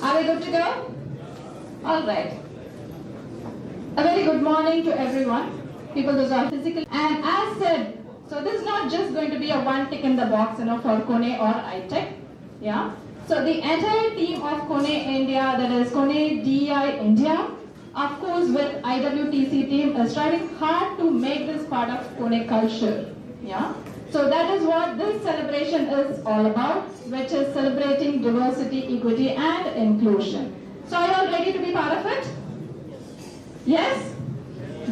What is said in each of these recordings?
Are we good to go? All right. A very good morning to everyone. People those are physical. And as said, so this is not just going to be a one tick in the box, for Kone or Itec. Yeah. So the entire team of Kone India, that is Kone DI India, of course with IWTC team, is striving hard to make this part of Kone culture. Yeah. So that is what this celebration is all about, which is celebrating diversity, equity and inclusion. So are you all ready to be part of it? Yes?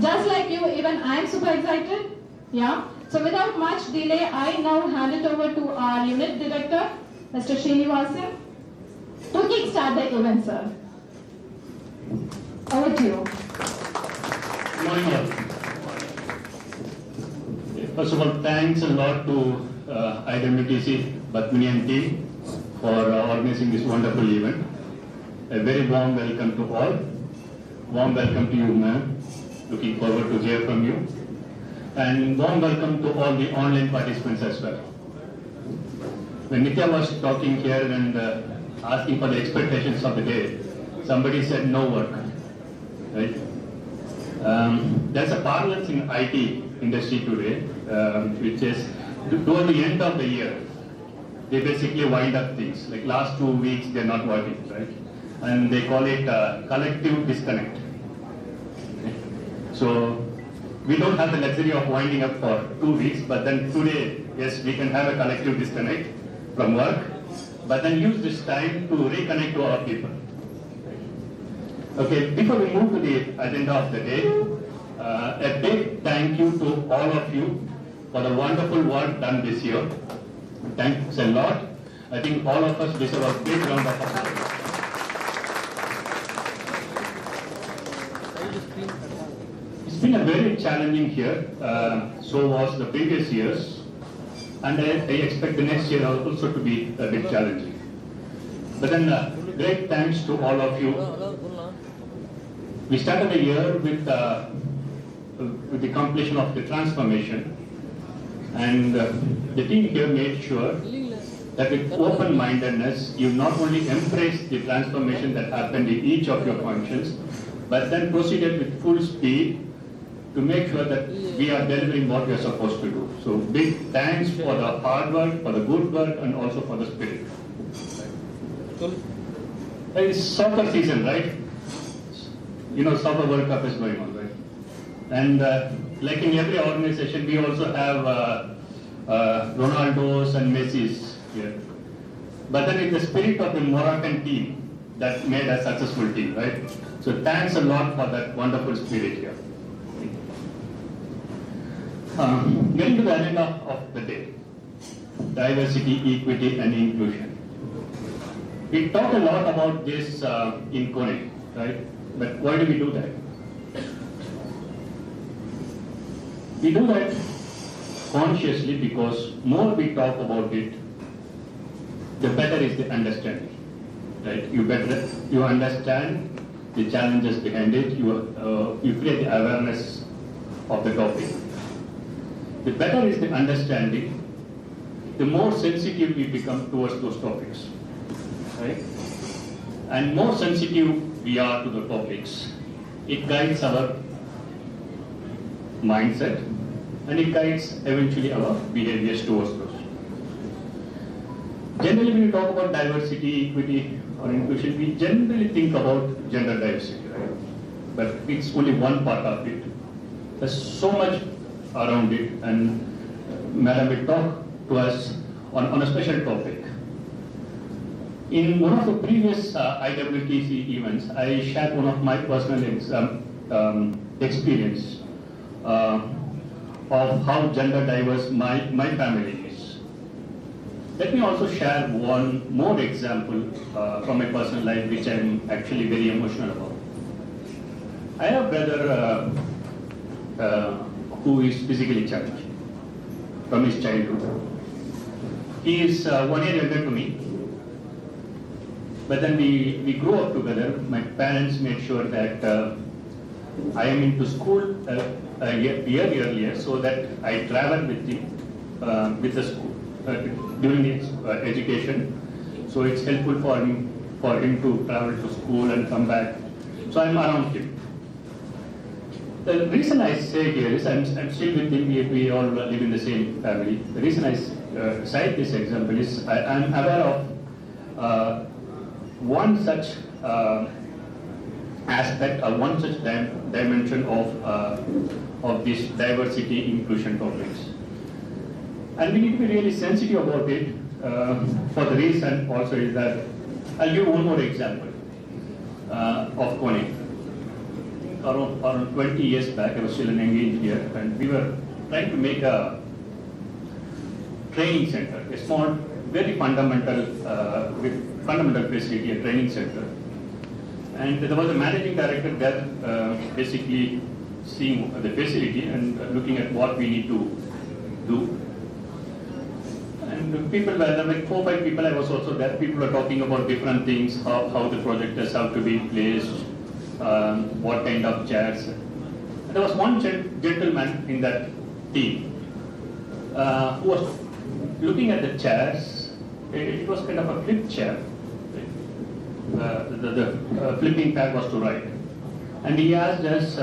Just like you, even I am super excited. Yeah? So without much delay, I now hand it over to our unit director, Mr. Srinivasan, to kickstart the event, sir. Over to you. Good morning, all. First of all, thanks a lot to IWTC Batmanian team for organizing this wonderful event. A very warm welcome to all. Warm welcome to you, ma'am. Looking forward to hear from you. And warm welcome to all the online participants as well. When Nitya was talking here and asking for the expectations of the day, somebody said no work, right? There's a parlance in IT industry today, which is toward the end of the year, they basically wind up things. Like last 2 weeks, they're not working, right? And they call it collective disconnect. Okay? So we don't have the luxury of winding up for 2 weeks, but then today, yes, we can have a collective disconnect from work, but then use this time to reconnect to our people. Okay, before we move to the agenda of the day, a big thank you to all of you for the wonderful work done this year. Thanks a lot. I think all of us deserve a big round of applause. It's been a very challenging year, so was the previous years, and I expect the next year also to be a bit challenging. But then great thanks to all of you. We started the year with the completion of the transformation, and the team here made sure that with open-mindedness, you not only embraced the transformation that happened in each of your functions, but then proceeded with full speed to make sure that we are delivering what we are supposed to do. So big thanks for the hard work, for the good work, and also for the spirit. It's soccer season, right? Soccer World Cup is going on, right? And like in every organization, we also have Ronaldo's and Messi's here. But then it's the spirit of the Moroccan team that made a successful team, right? So thanks a lot for that wonderful spirit here. Getting to the agenda of the day, diversity, equity and inclusion. We talk a lot about this in Kone, right? But why do we do that? We do that consciously because more we talk about it, the better is the understanding, right? You understand the challenges behind it, you create the awareness of the topic. The better is the understanding, the more sensitive we become towards those topics, right? And more sensitive we are to the topics, it guides our mindset and it guides eventually our behaviors towards those. Generally, when we talk about diversity, equity or inclusion, we generally think about gender diversity, right? But it's only one part of it. There's so much around it, and Madam will talk to us on a special topic. In one of the previous IWTC events, I shared one of my personal experience of how gender diverse my family is. Let me also share one more example from my personal life, which I'm actually very emotional about. I have a brother who is physically challenged from his childhood. He is 1 year younger to me. But then we grew up together. My parents made sure that I am into school a year earlier, so that I travel with the school during the education. So it's helpful for for him to travel to school and come back. So I'm around him. The reason I say here is I'm still with him. We all live in the same family. The reason I cite this example is I'm aware of one such aspect or one such dimension of this diversity inclusion topics. And we need to be really sensitive about it for the reason also is that I'll give one more example of Kone. Around 20 years back, I was still an young engineer, and we were trying to make a training center, a small, very fundamental, with fundamental facility, a training center. And there was a managing director there, basically seeing the facility and looking at what we need to do. And people were there, like 4 or 5 people. I was also there. People were talking about different things, how the projectors have to be placed, what kind of chairs. And there was one gentleman in that team who was looking at the chairs. It was kind of a flip chair. The flipping pad was to right. And he asked us,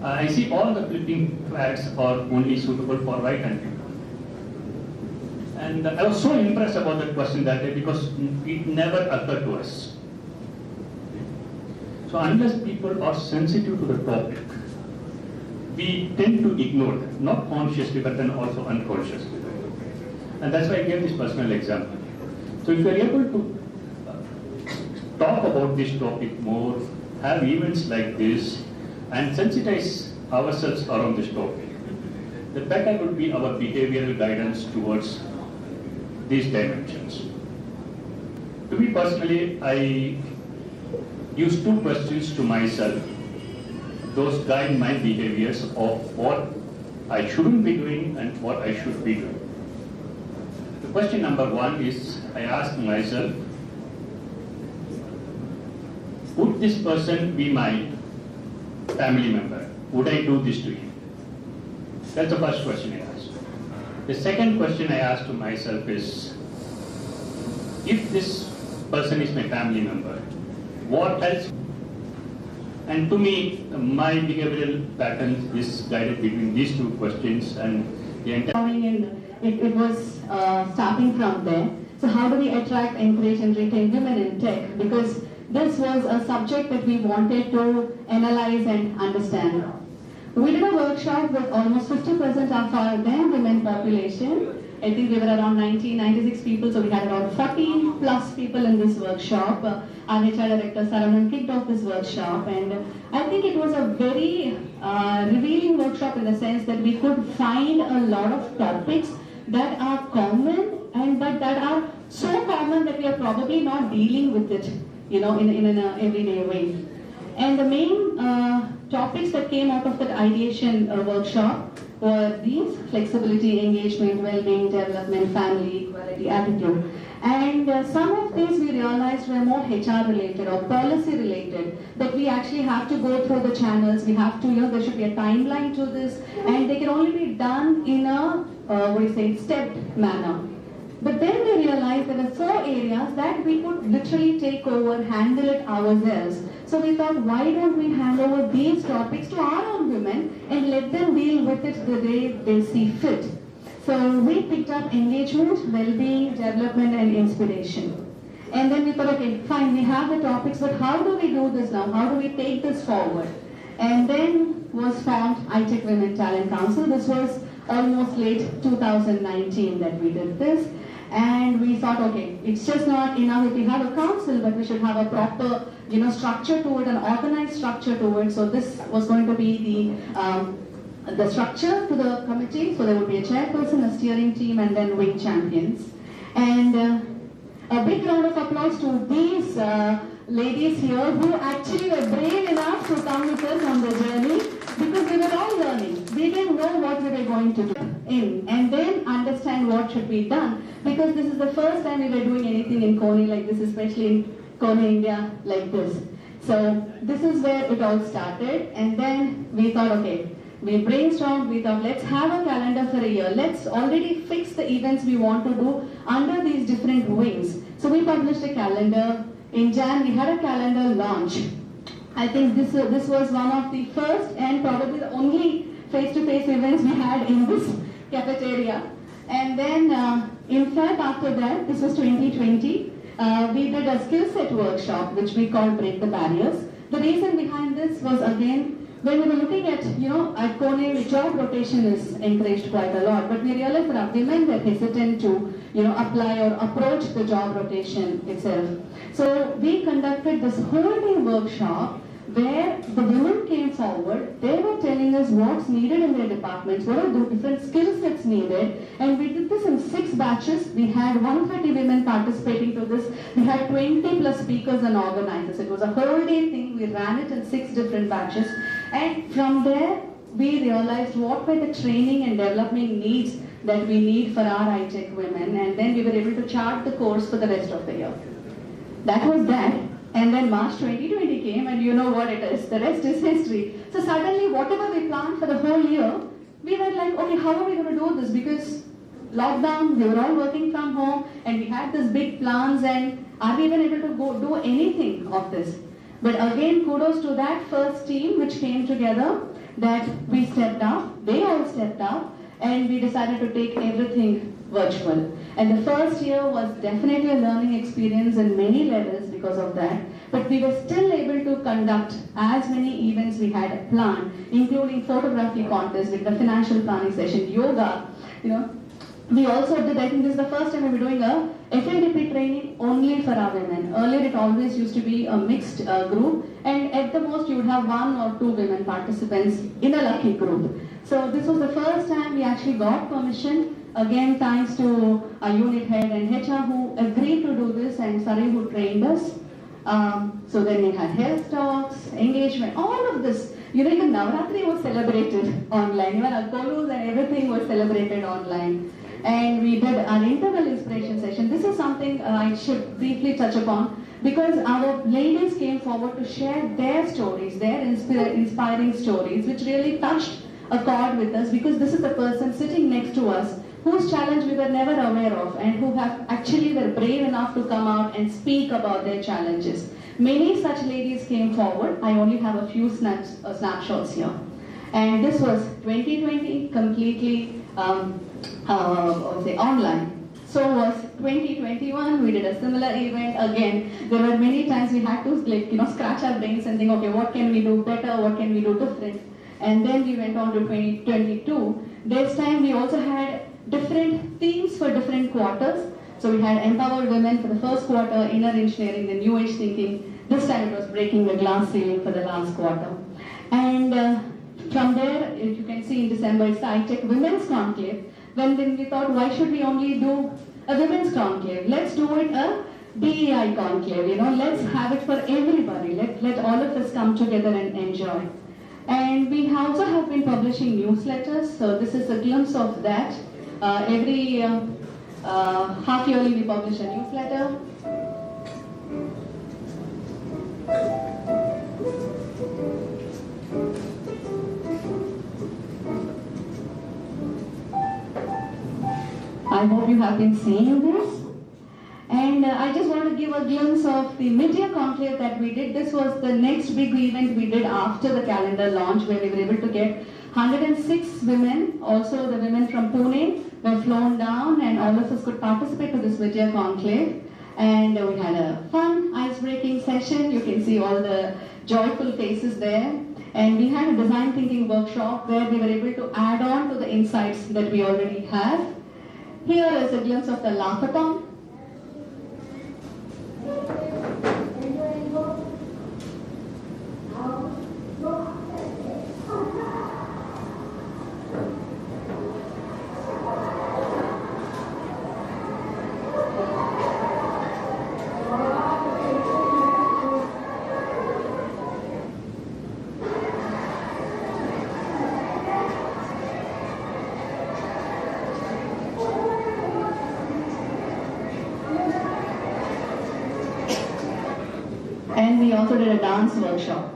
I see all the flipping pads are only suitable for right-hand people. And I was so impressed about that question that day because it never occurred to us. So unless people are sensitive to the topic, we tend to ignore them, not consciously but then also unconsciously. And that's why I gave this personal example. So if we are able to talk about this topic more, have events like this, and sensitize ourselves around this topic, the better would be our behavioral guidance towards these dimensions. To me personally, I use 2 questions to myself. Those guide my behaviors of what I shouldn't be doing and what I should be doing. The question number 1 is, I ask myself, would this person be my family member? Would I do this to him? That's the first question I ask. The second question I ask to myself is, if this person is my family member, what else? And to me, my behavioral pattern is guided between these 2 questions and the entire. It was starting from there. So how do we attract, encourage and retain women in tech? Because this was a subject that we wanted to analyze and understand. We did a workshop with almost 50% of our then women population. I think we were around 96 people, so we had around 40 plus people in this workshop. Our HR director Saranan kicked off this workshop, and I think it was a very revealing workshop in the sense that we could find a lot of topics that are common and but that are so common that we are probably not dealing with it, in an everyday way. And the main topics that came out of that ideation workshop were these: flexibility, engagement, well-being, development, family, equality, attitude. And some of these we realized were more HR related or policy related, that we actually have to go through the channels, we have to, there should be a timeline to this, and they can only be done in a, stepped manner. But then we realized there were 4 areas that we could literally take over, handle it ourselves. So we thought, why don't we hand over these topics to our own women and let them deal with it the way they see fit. So we picked up engagement, well-being, development and inspiration. And then we thought, okay, fine, we have the topics, but how do we do this now? How do we take this forward? And then was formed Itec Women Talent Council. This was almost late 2019 that we did this. And we thought, okay, it's just not enough if we have a council, but we should have a proper, structure to it, an organized structure to it. So this was going to be the structure to the committee. So there would be a chairperson, a steering team, and then wing champions. And a big round of applause to these ladies here who actually were brave enough to come with us on the journey, because we were all learning. We didn't know what we were going to do and then understand what should be done, because this is the first time we were doing anything in Kone like this, especially in Kone, India, like this. So this is where it all started, and then we thought, okay, We brainstormed, we thought, let's have a calendar for a year. Let's already fix the events we want to do under these different wings. So we published a calendar. In Jan, we had a calendar launch. I think this was one of the first and probably the only face-to-face events we had in this cafeteria. And then in Feb after that, this was 2020, we did a skill set workshop which we called Break the Barriers. The reason behind this was, again, when we were looking at, at Pune, job rotation is encouraged quite a lot, but we realized that women were hesitant to, apply or approach the job rotation itself. So we conducted this whole day workshop where the women came forward. They were telling us what's needed in their departments, what are the different skill sets needed, and we did this in 6 batches. We had 130 women participating to this. We had 20 plus speakers and organizers. It was a whole day thing. We ran it in 6 different batches, and from there we realized what were the training and development needs that we need for our Itec women, and then we were able to chart the course for the rest of the year. That was that. And then March 2020 came, and you know what it is. The rest is history. So suddenly, whatever we planned for the whole year, we were like, okay, how are we going to do this? Because lockdown, we were all working from home, and we had these big plans, and are we even able to go do anything of this? But again, kudos to that first team which came together, that we stepped up, they all stepped up, and we decided to take everything virtual. And the first year was definitely a learning experience in many levels because of that. But we were still able to conduct as many events we had planned, including photography contests with the financial planning session, yoga. We also did, I think this is the first time we were doing a FLDP training only for our women. Earlier it always used to be a mixed group, and at the most you would have 1 or 2 women participants in a lucky group. So this was the first time we actually got permission. Again, thanks to our unit head and HR who agreed to do this, and Sari who trained us. So then we had health talks, engagement, all of this. Even Navratri was celebrated online. Even our Kolus and everything was celebrated online. And we did our interval inspiration session. This is something I should briefly touch upon, because our ladies came forward to share their stories, their inspiring stories, which really touched a chord with us, because this is the person sitting next to us whose challenge we were never aware of, and who have actually were brave enough to come out and speak about their challenges. Many such ladies came forward. I only have a few snapshots here. And this was 2020, completely online. So was 2021, we did a similar event. Again, there were many times we had to scratch our brains and think, okay, what can we do better, what can we do different? And then we went on to 2022. This time we also had different themes for different quarters. So we had empowered women for the first quarter, inner engineering, the new age thinking. This time it was breaking the glass ceiling for the last quarter. And from there, you can see in December, it's the Itec Women's Conclave. Then we thought, why should we only do a women's conclave? Let's do it a DEI conclave, let's have it for everybody. Let all of us come together and enjoy. And we also have been publishing newsletters, so this is a glimpse of that. Every half yearly we publish a newsletter. I hope you have been seeing this. And I just want to give a glimpse of the mid-year conclave that we did. This was the next big event we did after the calendar launch, where we were able to get 106 women. Also, the women from Pune were flown down, and all of us could participate to this mid-year conclave. And we had a fun, ice-breaking session. You can see all the joyful faces there. And we had a design thinking workshop where we were able to add on to the insights that we already have. Here is a glimpse of the laughathon. And we also did a dance workshop.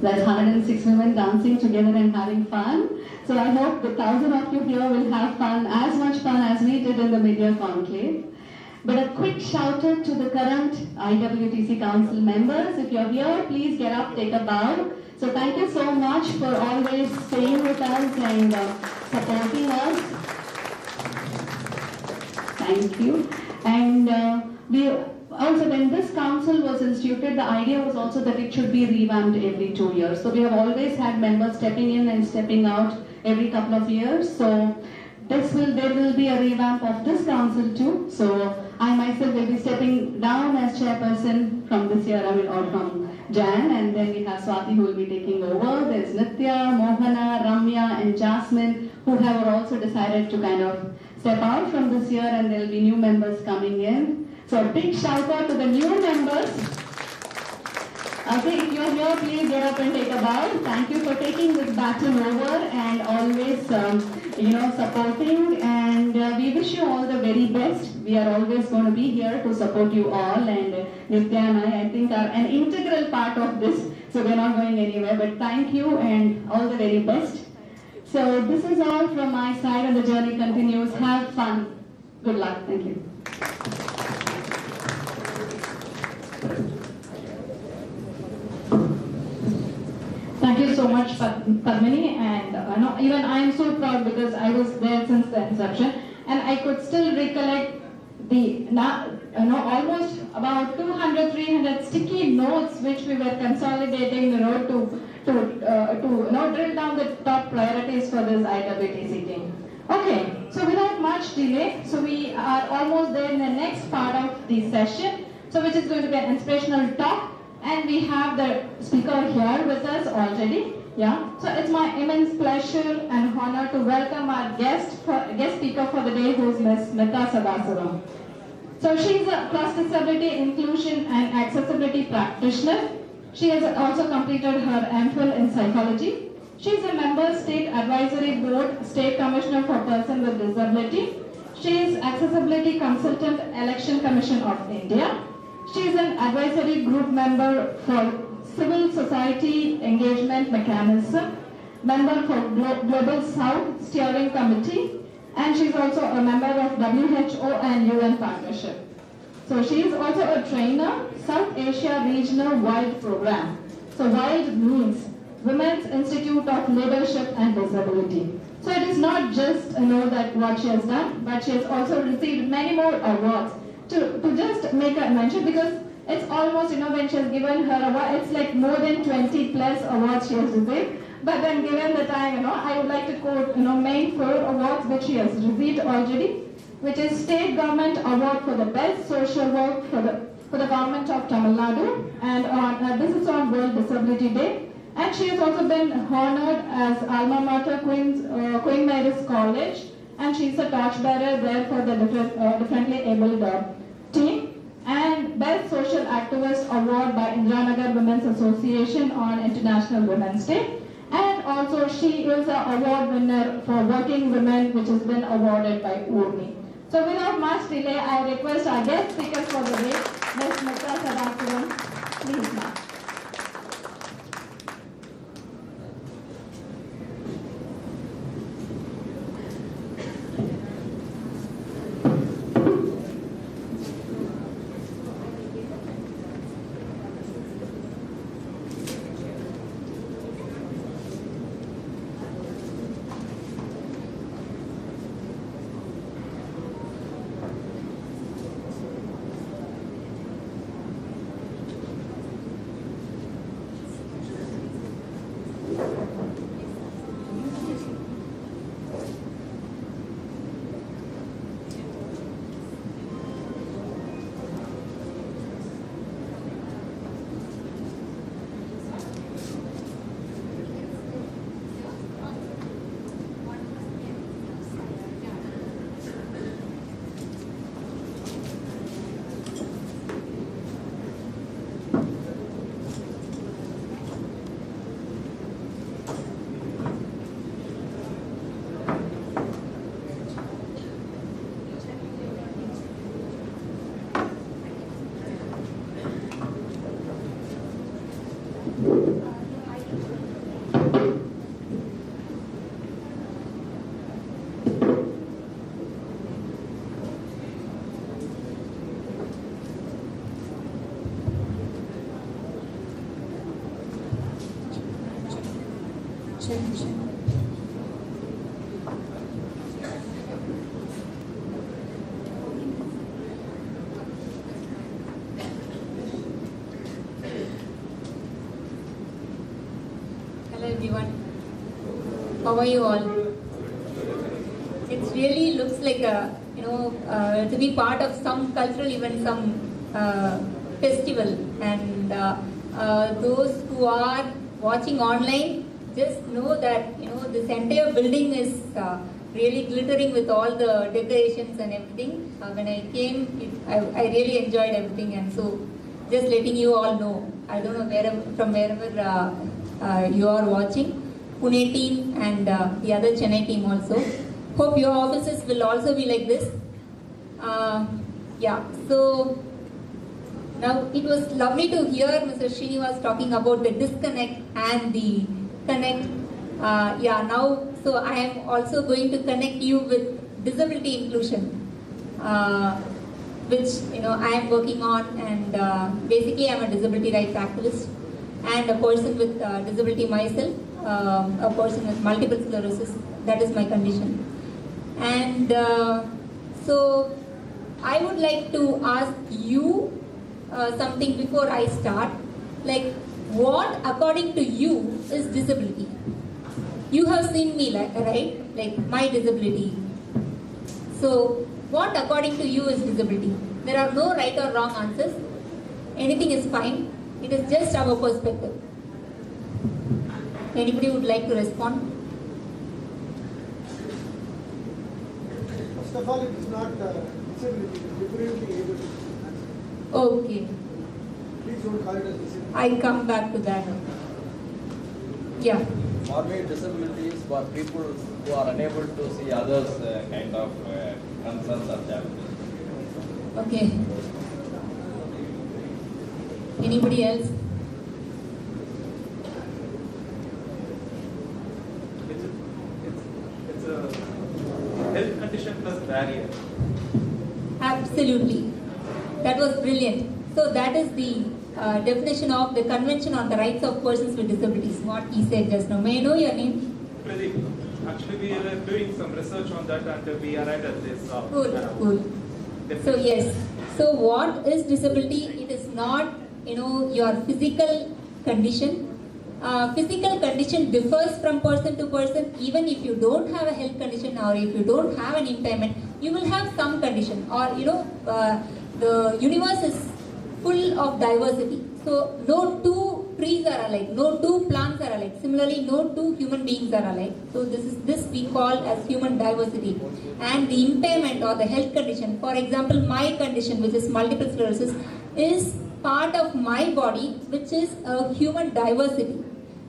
That's 106 women dancing together and having fun. So I hope the 1,000 of you here will have fun, as much fun as we did in the mid-year conclave. But a quick shout out to the current IWTC Council members. If you're here, please get up, take a bow. So thank you so much for always staying with us and supporting us. Thank you. And we also, when this council was instituted, the idea was also that it should be revamped every 2 years. So we have always had members stepping in and stepping out every couple of years. So there will be a revamp of this council too. So I myself will be stepping down as chairperson from this year, or from Jan, and then we have Swati who will be taking over. There's Nitya, Mohana, Ramya and Jasmine who have also decided to kind of step out from this year, and there will be new members coming in. So a big shout out to the new members. Okay, if you're here, please get up and take a bow. Thank you for taking this baton over and always, supporting. And we wish you all the very best. We are always going to be here to support you all. And Nitya and I think, are an integral part of this. So we're not going anywhere. But thank you and all the very best. So this is all from my side, and the journey continues. Have fun. Good luck. Thank you. Thank you so much, Padmini, and even I am so proud because I was there since the inception, and I could still recollect the almost about 200-300 sticky notes which we were consolidating to drill down the top priorities for this IWTC team. Okay, so without much delay, so we are almost there in the next part of the session, so which is going to be an inspirational talk. And we have the speaker here with us already. Yeah. So it's my immense pleasure and honor to welcome our guest speaker for the day, who is Ms. Smita Sadasivam. So she is a cross disability inclusion and accessibility practitioner. She has also completed her MPhil in psychology. She is a member State Advisory Board, State Commissioner for Persons with Disability. She is Accessibility Consultant, Election Commission of India. She is an advisory group member for Civil Society Engagement Mechanism, member for Global South Steering Committee, and she is also a member of WHO and UN Partnership. So she is also a trainer, South Asia Regional WILD Program. So WILD means Women's Institute of Leadership and Disability. So it is not just that what she has done, but she has also received many more awards. To just make a mention, because it's almost, when she has given her award, it's like more than 20 plus awards she has received. But then given the time, I would like to quote, main 4 awards which she has received already, which is State Government Award for the Best Social Work for the Government of Tamil Nadu, and this is on World Disability Day. And she has also been honored as Alma Mater Queen Mary's College, and she's a torchbearer there for the differently abled team. And Best Social Activist Award by Indiranagar Women's Association on International Women's Day. And also she is an award winner for Working Women, which has been awarded by URMI. So without much delay, I request our guest speaker for the day, Ms. Smita Sadasivam. Please, ma'am. Hello everyone. How are you all? It really looks like to be part of some cultural event, some festival, and those who are watching online just know that this entire building is really glittering with all the decorations and everything. When I came, I really enjoyed everything, and so just letting you all know. I don't know from wherever you are watching, Pune team and the other Chennai team also. Hope your offices will also be like this. So now it was lovely to hear Mr. Srinivas talking about the disconnect and the connect. So I am also going to connect you with disability inclusion, which I am working on, and basically I am a disability rights activist and a person with disability myself, a person with multiple sclerosis. That is my condition. And so I would like to ask you something before I start. Like, what according to you is disability? You have seen me, right? Like my disability. So what according to you is disability? There are no right or wrong answers. Anything is fine. It is just our perspective. Anybody would like to respond? First of all, it is not disability, it is differently able to. Okay. Please don't call it as disability. I come back to that. Yeah. For me, disability is for people who are unable to see others kind of concerns or challenges. Okay. Anybody else? It's a health condition plus barrier. Absolutely. That was brilliant. So that is the definition of the Convention on the Rights of Persons with Disabilities, what he said just now. May I know your name? Pradeep, actually we are doing some research on that and we arrived at this. Cool. So yes. So what is disability? It is not, your physical condition. Physical condition differs from person to person. Even if you don't have a health condition or if you don't have an impairment, you will have some condition. Or the universe is full of diversity. So no two trees are alike, no two plants are alike. Similarly, no two human beings are alike. So this we call as human diversity. And the impairment or the health condition, for example, my condition, which is multiple sclerosis, is part of my body, which is a human diversity.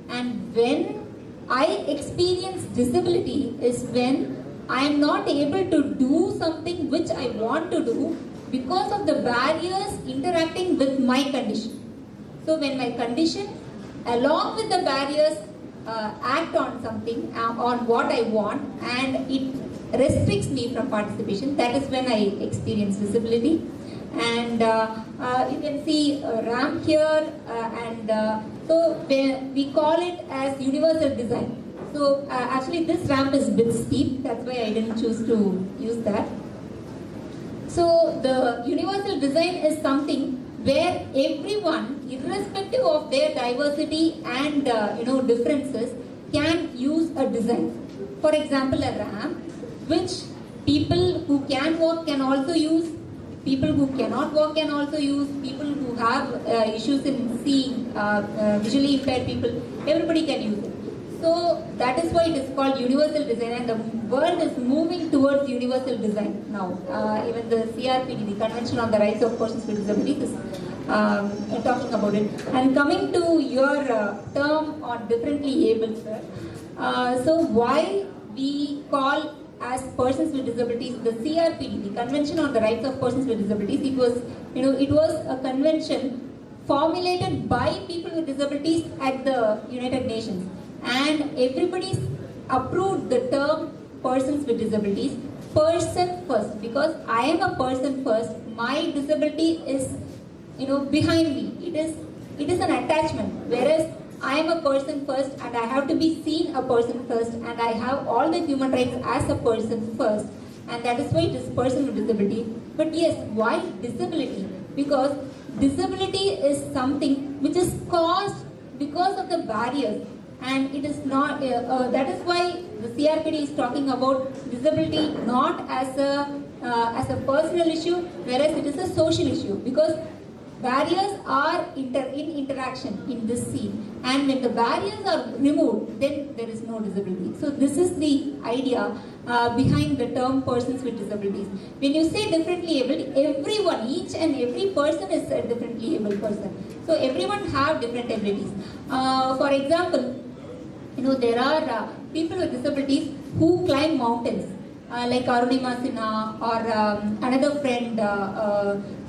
And when I experience disability is when I am not able to do something which I want to do because of the barriers interacting with my condition. So when my condition along with the barriers act on something, on what I want, and it restricts me from participation, that is when I experience disability. And you can see a ramp here, so we call it as universal design. So actually this ramp is a bit steep, that's why I didn't choose to use that. So the universal design is something where everyone, irrespective of their diversity and differences, can use a design. For example, a ramp, which people who can walk can also use, people who cannot walk can also use, people who have issues in seeing, visually impaired people, everybody can use it. So that is why it is called universal design, and the world is moving towards universal design now. Even the CRPD, the Convention on the Rights of Persons with Disabilities, is talking about it. And coming to your term on differently abled, sir. So why we call as persons with disabilities the CRPD, the Convention on the Rights of Persons with Disabilities? It was, it was a convention formulated by people with disabilities at the United Nations. And everybody approved the term persons with disabilities, person first, because I am a person first. My disability is, behind me. It is an attachment. Whereas I am a person first and I have to be seen a person first and I have all the human rights as a person first, and that is why it is person with disability. But yes, why disability? Because disability is something which is caused because of the barriers, and it is not, that is why the CRPD is talking about disability not as a personal issue, whereas it is a social issue, because barriers are in interaction in this scene, and when the barriers are removed, then there is no disability. So this is the idea behind the term persons with disabilities. When you say differently abled, everyone, each and every person is a differently abled person. So everyone have different abilities. For example, there are people with disabilities who climb mountains. Like Arunima Sinha or another friend,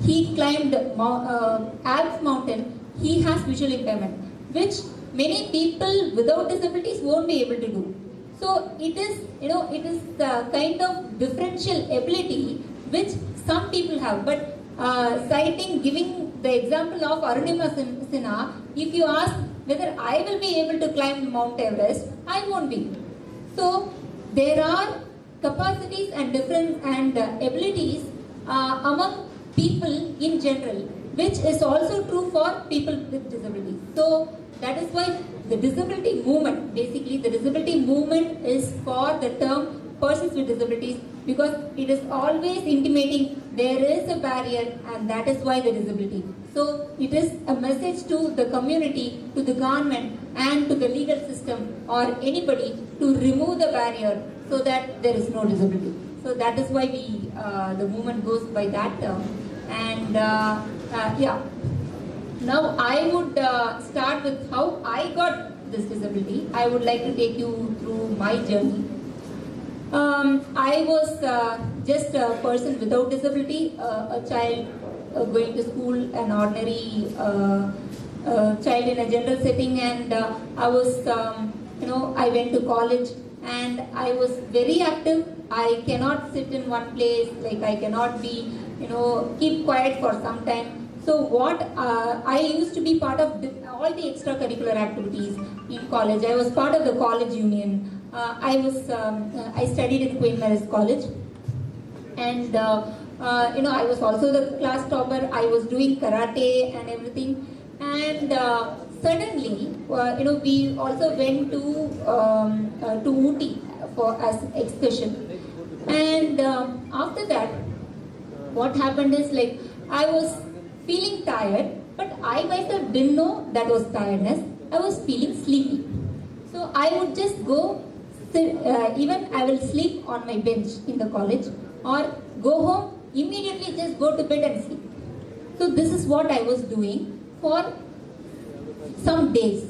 he climbed Alps mountain. He has visual impairment, which many people without disabilities won't be able to do. So it is, it is the kind of differential ability which some people have. But giving the example of Arunima Sinha, if you ask whether I will be able to climb Mount Everest, I won't be. So there are capacities and different abilities among people in general, which is also true for people with disabilities. So that is why the disability movement, basically the disability movement is for the term persons with disabilities, because it is always intimating there is a barrier, and that is why the disability. So it is a message to the community, to the government and to the legal system or anybody to remove the barrier so that there is no disability. So that is why the movement goes by that term. And yeah. Now I would start with how I got this disability. I would like to take you through my journey. I was just a person without disability, a child going to school, an ordinary child in a general setting, and I was, I went to college and I was very active. I cannot sit in one place, like I cannot be, keep quiet for some time. So I used to be part of all the extracurricular activities in college. I was part of the college union. I studied in Queen Mary's College, and I was also the class topper. I was doing karate and everything, and suddenly, we also went to Ooty as excursion, and after that, what happened is, like, I was feeling tired, but I myself didn't know that was tiredness. I was feeling sleepy, so I would just go. Even I will sleep on my bench in the college, or go home, immediately just go to bed and sleep. So this is what I was doing for some days.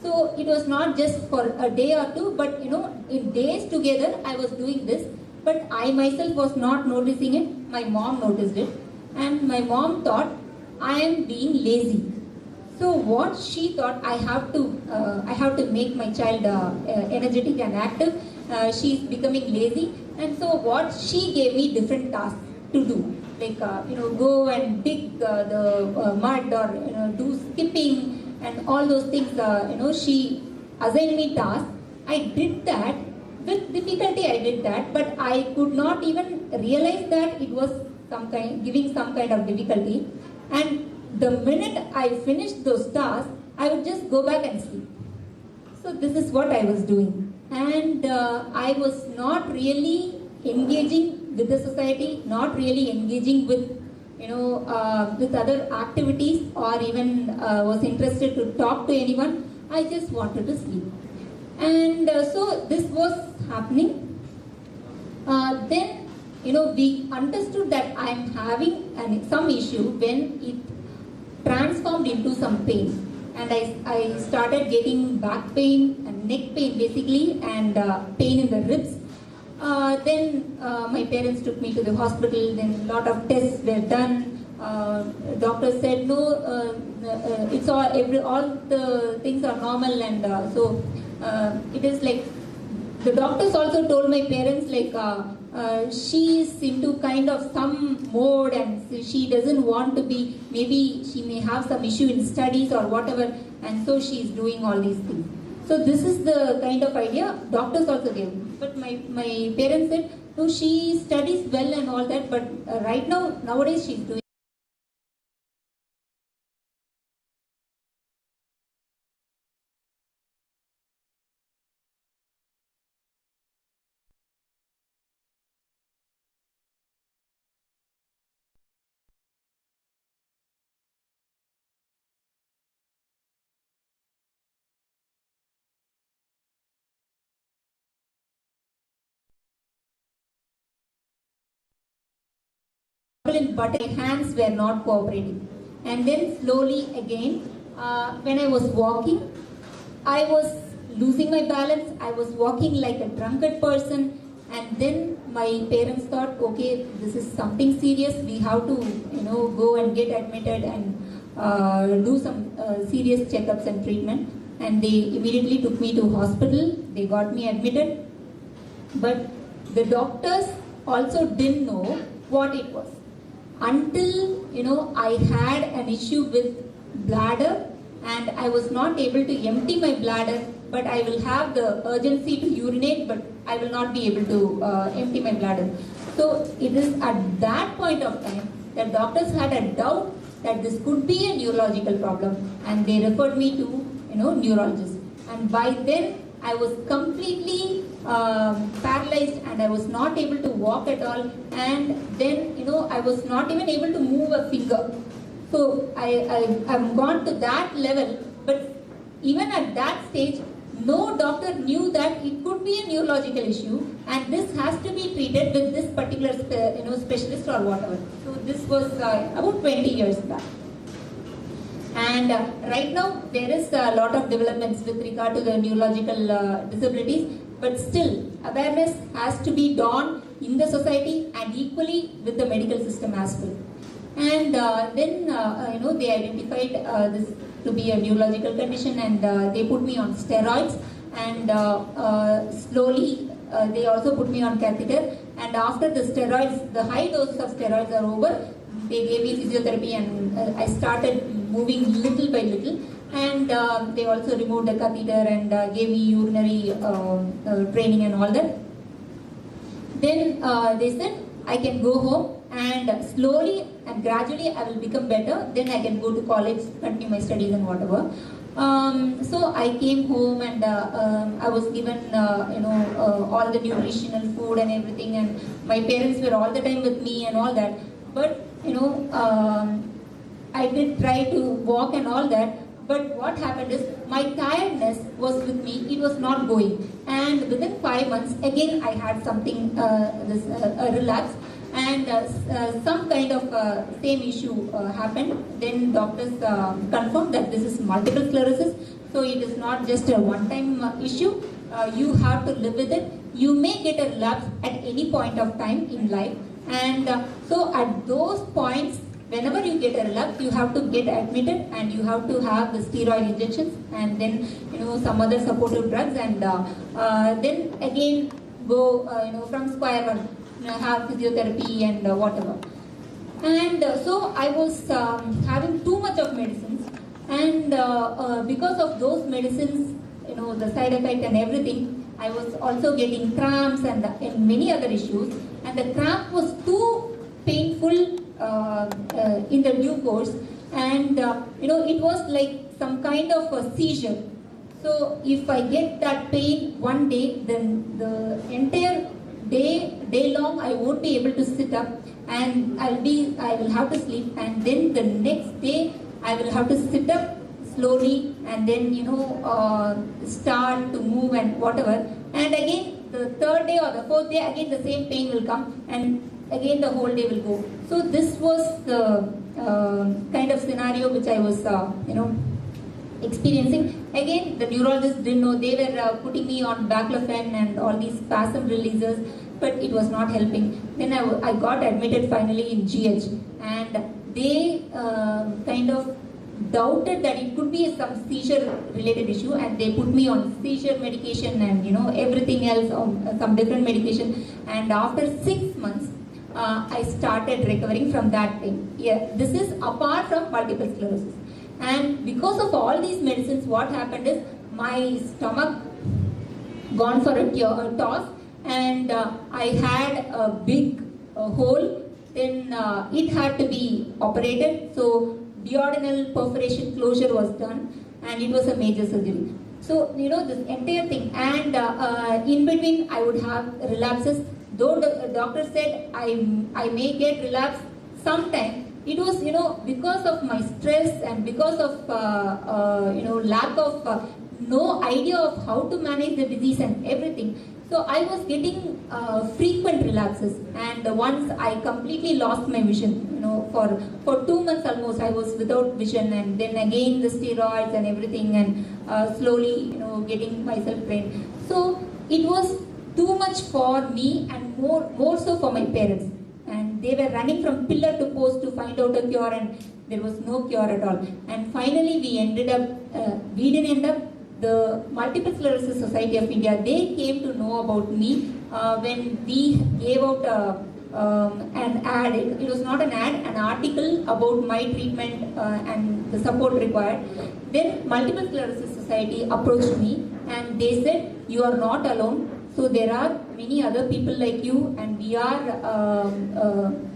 So it was not just for a day or two, but in days together I was doing this, but I myself was not noticing it. My mom noticed it, and my mom thought I am being lazy. So what she thought, I have to make my child energetic and active. She's becoming lazy, and so what she gave me different tasks to do, like go and dig the mud, or do skipping and all those things. She assigned me tasks. I did that with difficulty. I did that, but I could not even realize that it was giving some kind of difficulty. And the minute I finished those tasks, I would just go back and sleep. So this is what I was doing. And I was not really engaging with the society, not really engaging with, with other activities, or even was interested to talk to anyone. I just wanted to sleep. And so this was happening. Then, we understood that I am having some issue when it transformed into some pain, and I started getting back pain and neck pain basically, and pain in the ribs. Then my parents took me to the hospital. Then a lot of tests were done. Doctor said no, it's all the things are normal, and so it is like the doctors also told my parents like she is into kind of some mode and she doesn't want to be, maybe she may have some issue in studies or whatever, and so she is doing all these things. So this is the kind of idea doctors also gave. But my parents said, no, she studies well and all that, but right now, nowadays she's doing. But my hands were not cooperating. And then slowly again, when I was walking, I was losing my balance. I was walking like a drunkard person. And then my parents thought, okay, this is something serious. We have to, go and get admitted and do some serious checkups and treatment. And they immediately took me to hospital. They got me admitted. But the doctors also didn't know what it was. Until, I had an issue with bladder and I was not able to empty my bladder, but I will have the urgency to urinate, but I will not be able to empty my bladder. So it is at that point of time that doctors had a doubt that this could be a neurological problem, and they referred me to, neurologist. And by then I was completely paralyzed and I was not able to walk at all, and then I was not even able to move a finger. So I've gone to that level, but even at that stage no doctor knew that it could be a neurological issue and this has to be treated with this particular specialist or whatever. So this was about 20 years back. And right now there is a lot of developments with regard to the neurological disabilities, but still awareness has to be done in the society and equally with the medical system as well. And then they identified this to be a neurological condition, and they put me on steroids, and slowly they also put me on catheter. And after the steroids, the high doses of steroids are over, they gave me physiotherapy, and I started moving little by little, and they also removed the catheter and gave me urinary training and all that. Then they said I can go home and slowly and gradually I will become better, then I can go to college, continue my studies and whatever. So I came home and I was given all the nutritional food and everything, and my parents were all the time with me and all that. But I did try to walk and all that, but what happened is my tiredness was with me, it was not going, and within 5 months again I had something, a relapse, and some kind of same issue happened. Then doctors confirmed that this is multiple sclerosis, so it is not just a one-time issue. You have to live with it. You may get a relapse at any point of time in life, and so at those points, whenever you get a relapse, you have to get admitted and you have to have the steroid injections and then some other supportive drugs, and then again go from square one, have physiotherapy and whatever. And so I was having too much of medicines, and because of those medicines, the side effect and everything, I was also getting cramps and many other issues, and the cramp was too painful in the due course, and it was like some kind of a seizure. So if I get that pain one day, then the entire day long I won't be able to sit up, and I will have to sleep, and then the next day I will have to sit up slowly and then start to move and whatever, and again the third day or the fourth day again the same pain will come, and again the whole day will go. So this was the kind of scenario which I was experiencing. Again, the neurologists didn't know. They were putting me on baclofen and all these spasm releases, but it was not helping. Then I got admitted finally in GH, and they kind of doubted that it could be some seizure related issue, and they put me on seizure medication and everything else, on some different medication. And after 6 months, I started recovering from that thing. Yeah, this is apart from multiple sclerosis. And because of all these medicines, what happened is my stomach gone for a toss, and I had a big hole. Then it had to be operated. So duodenal perforation closure was done, and it was a major surgery. So this entire thing, and in between I would have relapses. Though the doctor said I may get relapse sometime, it was because of my stress and because of lack of no idea of how to manage the disease and everything. So I was getting frequent relapses, and once I completely lost my vision. For 2 months almost I was without vision, and then again the steroids and everything, and slowly getting myself trained. So it was too much for me, and more so for my parents. And they were running from pillar to post to find out a cure, and there was no cure at all. And finally we didn't end up. The Multiple Sclerosis Society of India, they came to know about me when we gave out an ad. It was not an ad, an article about my treatment and the support required. Then Multiple Sclerosis Society approached me, and they said, "You are not alone. So there are many other people like you, and we are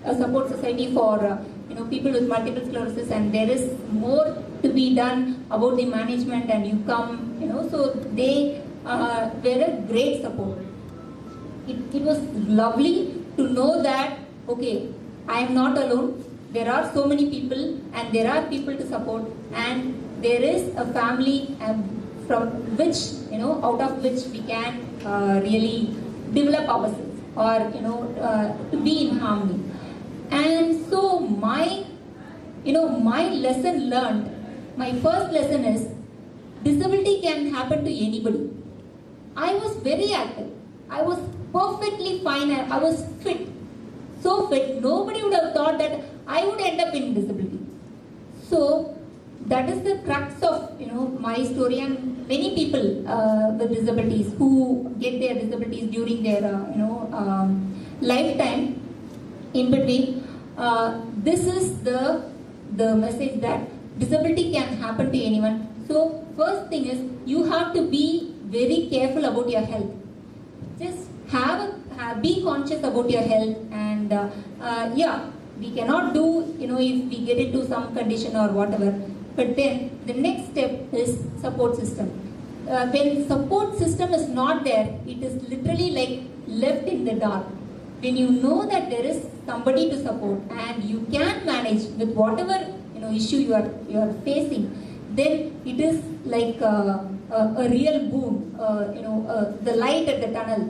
a support society for people with multiple sclerosis, and there is more to be done about the management, and you come." So they were a great support. It was lovely to know that, okay, I am not alone. There are so many people, and there are people to support, and there is a family from which, out of which we can really develop ourselves, or to be in harmony. And so my lesson learned, my first lesson is, disability can happen to anybody. I was very active. I was perfectly fine. I was fit, so fit. Nobody would have thought that I would end up in disability. So that is the crux of my story, and many people with disabilities who get their disabilities during their lifetime. In between, this is the message that disability can happen to anyone. So first thing is, you have to be very careful about your health. Just be conscious about your health, and we cannot do if we get into some condition or whatever. But then the next step is support system. When support system is not there, it is literally like left in the dark. When you know that there is somebody to support, and you can manage with whatever issue you are facing, then it is like a real boon. The light at the tunnel,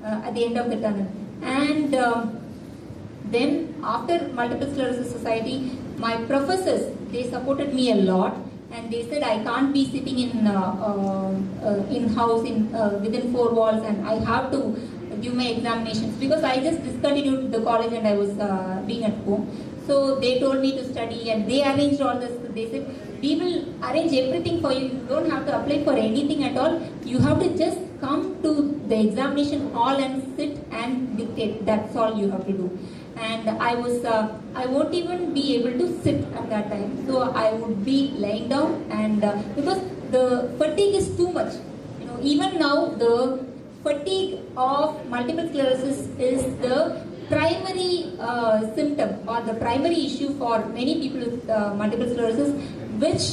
at the end of the tunnel. And then after Multiple Sclerosis Society, my professors, they supported me a lot, and they said I can't be sitting in house within 4 walls, and I have to give my examinations, because I just discontinued the college and I was being at home. So they told me to study, and they arranged all this. They said, we will arrange everything for you. You don't have to apply for anything at all. You have to just come to the examination hall and sit and dictate. That's all you have to do. And I won't even be able to sit at that time. So I would be lying down, and because the fatigue is too much. Even now the fatigue of multiple sclerosis is the primary symptom, or the primary issue for many people with multiple sclerosis, which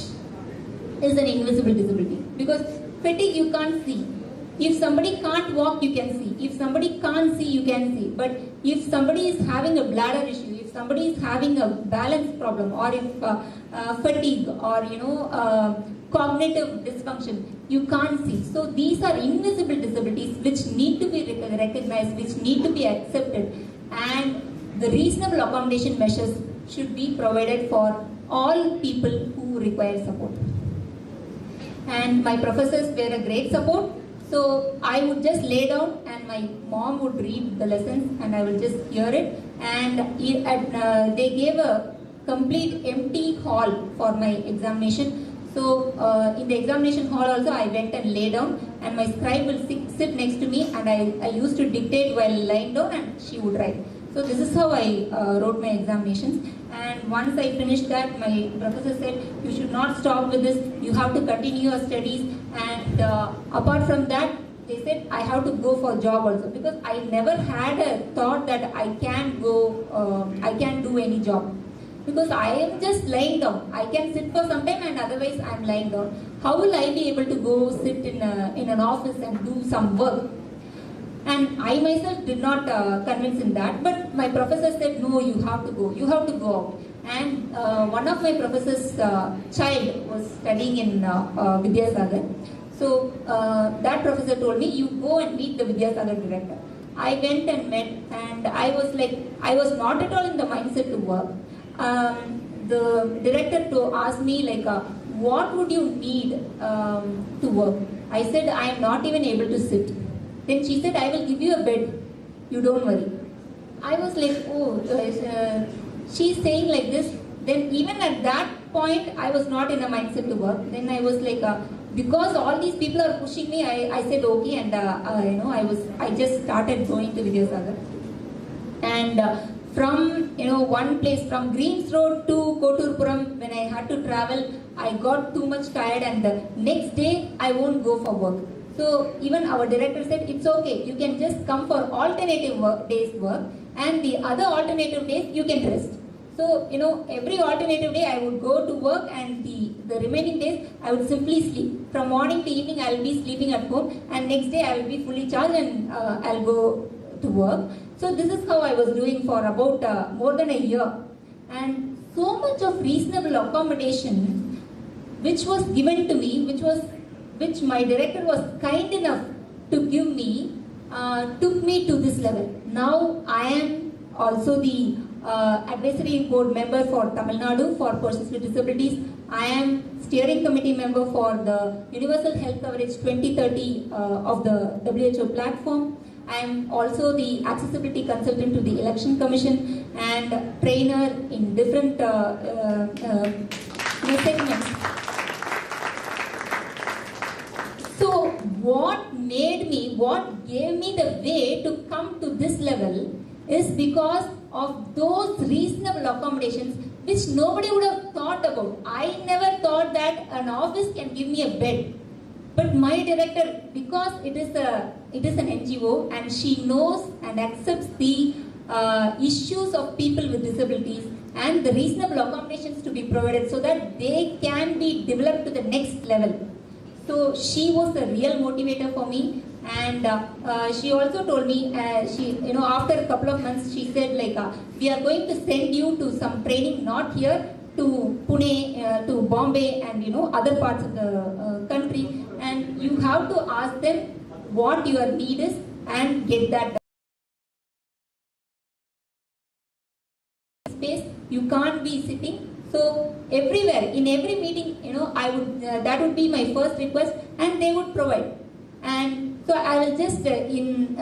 is an invisible disability. Because fatigue you can't see. If somebody can't walk, you can see. If somebody can't see, you can see. But if somebody is having a bladder issue, if somebody is having a balance problem, or if fatigue, or cognitive dysfunction, you can't see. So these are invisible disabilities which need to be recognized, which need to be accepted, and the reasonable accommodation measures should be provided for all people who require support. And my professors were a great support. So I would just lay down, and my mom would read the lessons, and I would just hear it. And they gave a complete empty hall for my examination. So in the examination hall also I went and lay down, and my scribe will sit next to me, and I used to dictate while lying down and she would write. So this is how I wrote my examinations. And once I finished that, my professor said, you should not stop with this, you have to continue your studies. And apart from that, they said I have to go for a job also, because I never had a thought that I can do any job. Because I am just lying down. I can sit for some time and otherwise I am lying down. How will I be able to go sit in an office and do some work? And I myself did not convince in that, but my professor said, no, you have to go out. And one of my professor's child was studying in Vidyasagar. So that professor told me, you go and meet the Vidyasagar director. I went and met, and I was not at all in the mindset to work. The director asked me what would you need to work? I said, I am not even able to sit. Then she said, I will give you a bed, you don't worry. I was like, oh, she's saying like this. Then even at that point, I was not in a mindset to work. Then I was like, because all these people are pushing me, I said okay, and I just started going to Vidyasagar. And from one place, from Greens Road to Koturpuram, when I had to travel, I got too much tired, and the next day I won't go for work. So even our director said, it's okay, you can just come for alternative days work, and the other alternative days you can rest. So every alternative day I would go to work, and the remaining days I would simply sleep. From morning to evening I will be sleeping at home, and next day I will be fully charged and I'll go to work. So this is how I was doing for about more than a year. And so much of reasonable accommodation which was given to me, which my director was kind enough to give me, took me to this level. Now I am also the advisory board member for Tamil Nadu for persons with disabilities. I am steering committee member for the Universal Health Coverage 2030 of the WHO platform. I am also the accessibility consultant to the Election Commission and trainer in different segments. So what gave me the way to come to this level is because of those reasonable accommodations which nobody would have thought about. I never thought that an office can give me a bed. But my director, because it is an NGO and she knows and accepts the issues of people with disabilities and the reasonable accommodations to be provided so that they can be developed to the next level. So she was the real motivator for me, and she also told me, after a couple of months, she said we are going to send you to some training, not here, to Pune, to Bombay, and other parts of the country, and you have to ask them what your need is and get that done. Space, you can't be sitting. So everywhere, in every meeting, I would that would be my first request, and they would provide. And so I will just in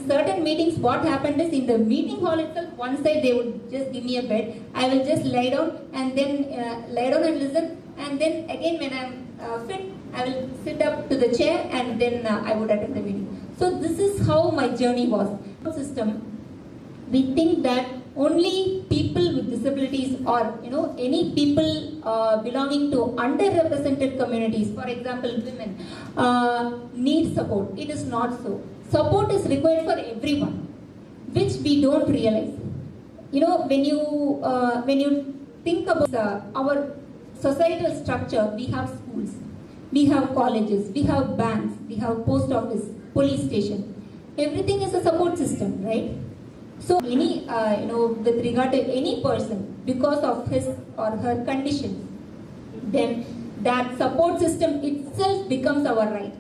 certain meetings, what happened is in the meeting hall itself, one side they would just give me a bed. I will just lie down and then lie down and listen. And then again, when I'm fit, I will sit up to the chair and then I would attend the meeting. So this is how my journey was. System. We think that only people with disabilities or any people belonging to underrepresented communities, for example women, need support. It is not so. Support is required for everyone, which we don't realize. When you think about our societal structure, we have schools, we have colleges, we have banks, we have post office, police station. Everything is a support system, right? So any, with regard to any person, because of his or her condition, then that support system itself becomes our right.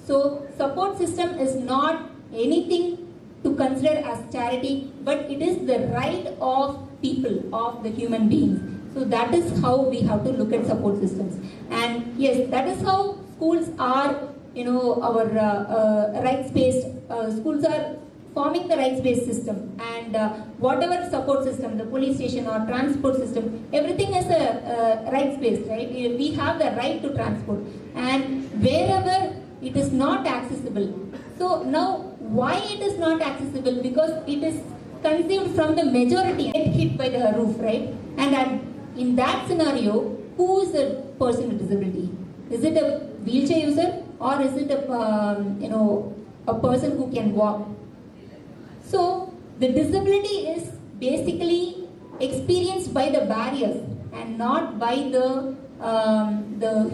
So support system is not anything to consider as charity, but it is the right of people, of the human beings. So that is how we have to look at support systems. And yes, that is how schools are, our rights-based schools are forming the rights-based system, and whatever support system, the police station or transport system, everything is a rights-based, right? We have the right to transport, and wherever it is not accessible. So now, why it is not accessible? Because it is conceived from the majority, get hit by the roof, right? And in that scenario, who is the person with disability? Is it a wheelchair user, or is it a person who can walk? So the disability is basically experienced by the barriers and not by the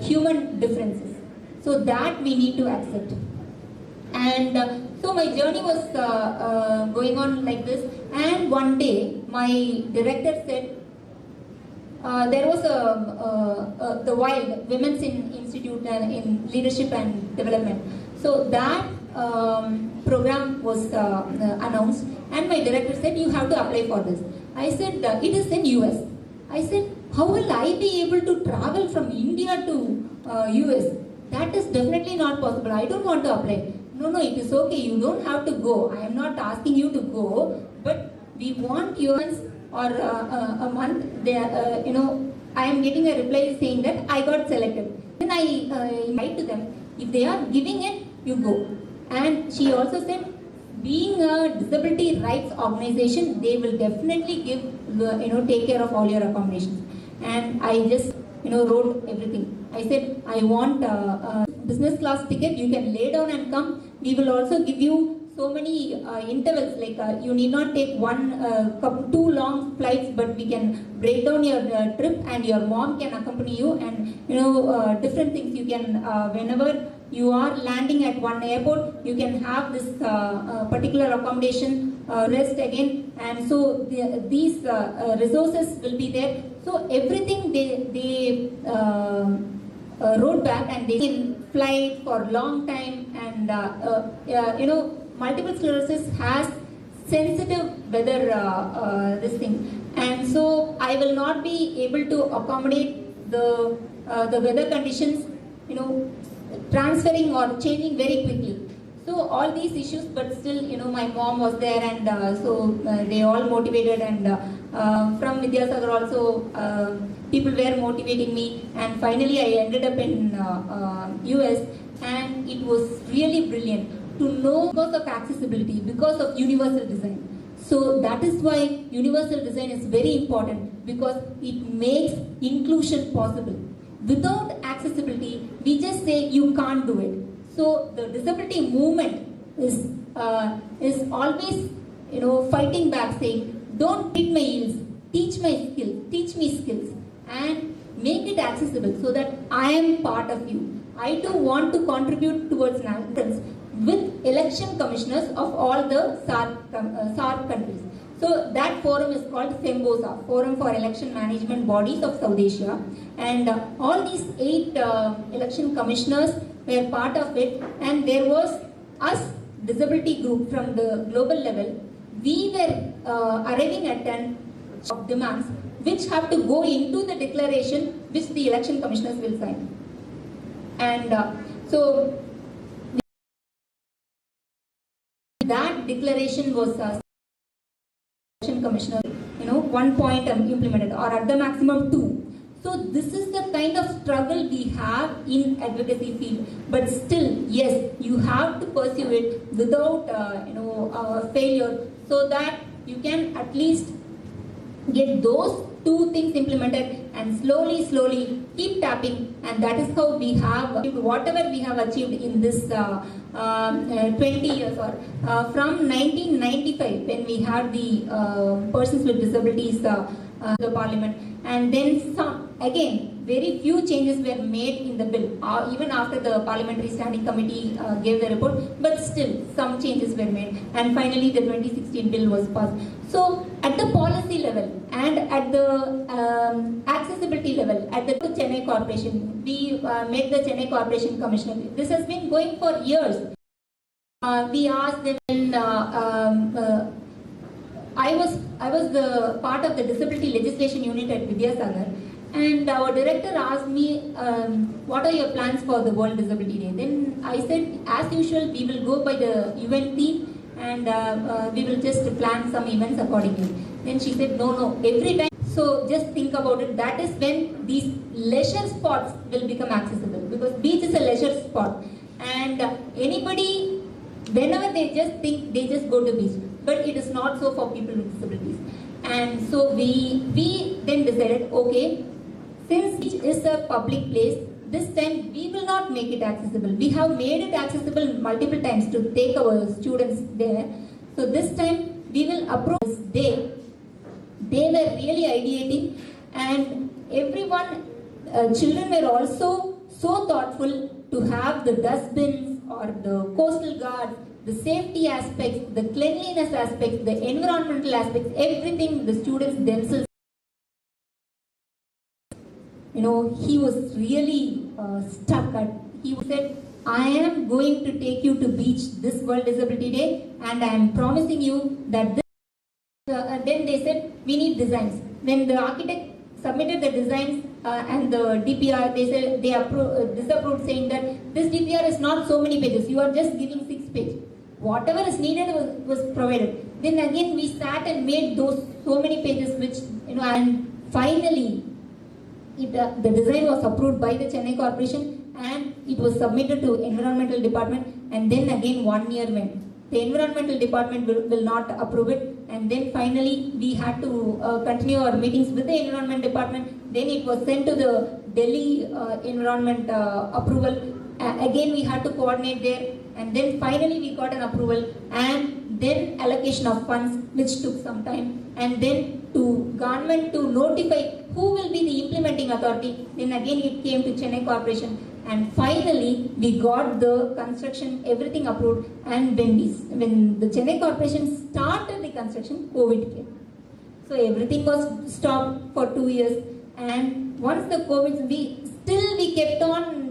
human differences. So that we need to accept. And so my journey was going on like this. And one day my director said, there was the WILD, Women's Institute in Leadership and Development. So that program was announced, and my director said, you have to apply for this. I said, it is in US. I said, how will I be able to travel from India to US? That is definitely not possible. I don't want to apply. No, it is okay. You don't have to go. I am not asking you to go, but we want yours or a month. I am getting a reply saying that I got selected. Then I write to them, if they are giving it, you go. And she also said, being a disability rights organization, they will definitely give, take care of all your accommodations. And I just, wrote everything. I said, I want a business class ticket. You can lay down and come. We will also give you so many intervals. Like you need not take two long flights, but we can break down your trip, and your mom can accompany you, and different things you can whenever you are landing at one airport, you can have this particular accommodation, rest again, and so these resources will be there. So everything they wrote back, and they can fly for a long time, and multiple sclerosis has sensitive weather this thing, and so I will not be able to accommodate the weather conditions, transferring or changing very quickly. So all these issues, but still, my mom was there, and so they all motivated, and from Vidyasagar also people were motivating me, and finally I ended up in US, and it was really brilliant to know because of accessibility, because of universal design. So that is why universal design is very important, because it makes inclusion possible. Without accessibility, we just say you can't do it. So the disability movement is always fighting back, saying don't treat my ills, teach me skills, and make it accessible so that I am part of you. I too want to contribute towards nationals with election commissioners of all the SAARC countries. So that forum is called FEMBOSA, Forum for Election Management Bodies of South Asia, and all these 8 election commissioners were part of it, and there was us disability group from the global level. We were arriving at 10 demands which have to go into the declaration which the election commissioners will sign. And so that declaration was election commissioner, 1 point implemented, or at the maximum 2. So this is the kind of struggle we have in advocacy field. But still, yes, you have to pursue it without failure, so that you can at least get those 2 things implemented, and slowly keep tapping, and that is how we have whatever we have achieved in this 20 years, or from 1995 when we had the persons with disabilities the parliament, and then again very few changes were made in the bill, even after the parliamentary standing committee gave the report, but still some changes were made, and finally the 2016 bill was passed. So at the policy level and at the accessibility level, at the Chennai Corporation, we made the Chennai Corporation Commissioner. This has been going for years. We asked them, I was the part of the disability legislation unit at Vidyasagar, and our director asked me, what are your plans for the World Disability Day? Then I said, as usual, we will go by the UN theme, and we will just plan some events accordingly. Then she said, no, every time. So just think about it. That is when these leisure spots will become accessible, because beach is a leisure spot, and anybody, whenever they just think, they just go to beach. But it is not so for people with disabilities. And so we then decided, okay, since beach is a public place, this time we will not make it accessible. We have made it accessible multiple times to take our students there. So this time we will approach this day. They were really ideating, and everyone, children were also so thoughtful to have the dustbins or the coastal guards, the safety aspects, the cleanliness aspects, the environmental aspects, everything the students themselves. He was really stuck at. He said, I am going to take you to beach this World Disability Day, and I am promising you that this. Then they said, we need designs. When the architect submitted the designs and the DPR, they said they disapproved, saying that this DPR is not so many pages. You are just giving 6 pages. Whatever is needed was provided. Then again we sat and made those so many pages, which and finally the design was approved by the Chennai Corporation, and it was submitted to Environmental Department, and then again 1 year went. The Environmental Department will not approve it, and then finally we had to continue our meetings with the Environment Department. Then it was sent to the Delhi Environment approval. Again we had to coordinate there, and then finally we got an approval, and then allocation of funds, which took some time, and then to government to notify who will be the implementing authority. Then again it came to Chennai Corporation, and finally we got the construction, everything approved. And when the Chennai Corporation started the construction, COVID came. So everything was stopped for 2 years, and once the COVID, we kept on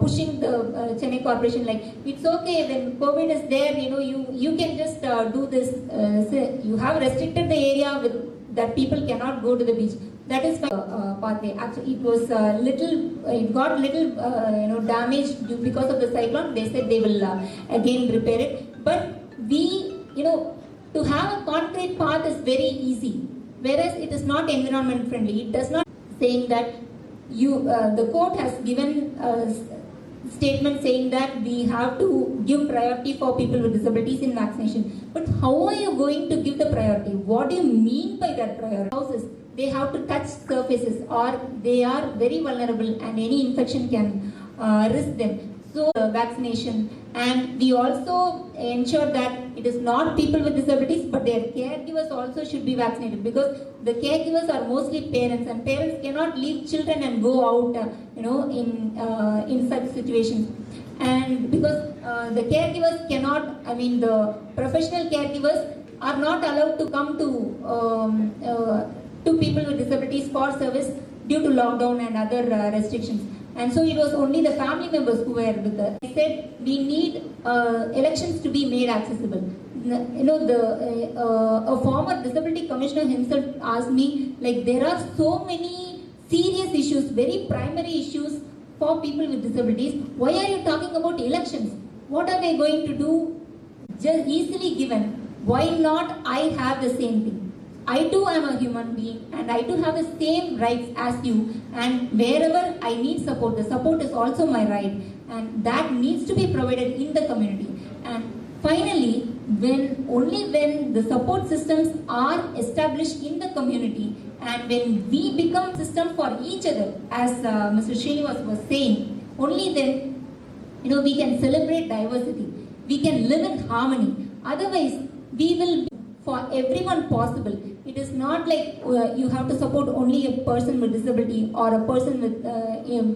pushing the Chennai Corporation, like, it's okay, when COVID is there, you can just do this. You have restricted the area that people cannot go to the beach. That is pathway. Actually, it was it got little damaged because of the cyclone. They said they will again repair it. But to have a concrete path is very easy, whereas it is not environment friendly. It does not, saying that the court has given a statement saying that we have to give priority for people with disabilities in vaccination. But how are you going to give the priority? What do you mean by that priority? Houses, they have to touch surfaces, or they are very vulnerable and any infection can risk them. So vaccination, and we also ensure that it is not people with disabilities, but their caregivers also should be vaccinated, because the caregivers are mostly parents, and parents cannot leave children and go out in such situations. And because the caregivers cannot, the professional caregivers are not allowed to come to people with disabilities for service due to lockdown and other restrictions. And so it was only the family members who were with us. I said we need elections to be made accessible. A former disability commissioner himself asked me, like, there are so many serious issues, very primary issues for people with disabilities. Why are you talking about elections? What are they going to do? Just easily given. Why not I have the same thing? I too am a human being, and I too have the same rights as you, and wherever I need support, the support is also my right, and that needs to be provided in the community. And finally, only when the support systems are established in the community, and when we become system for each other, as Mr. Srinivas was saying, only then we can celebrate diversity, we can live in harmony. Otherwise, we will be for everyone possible. It is not like you have to support only a person with disability or a person with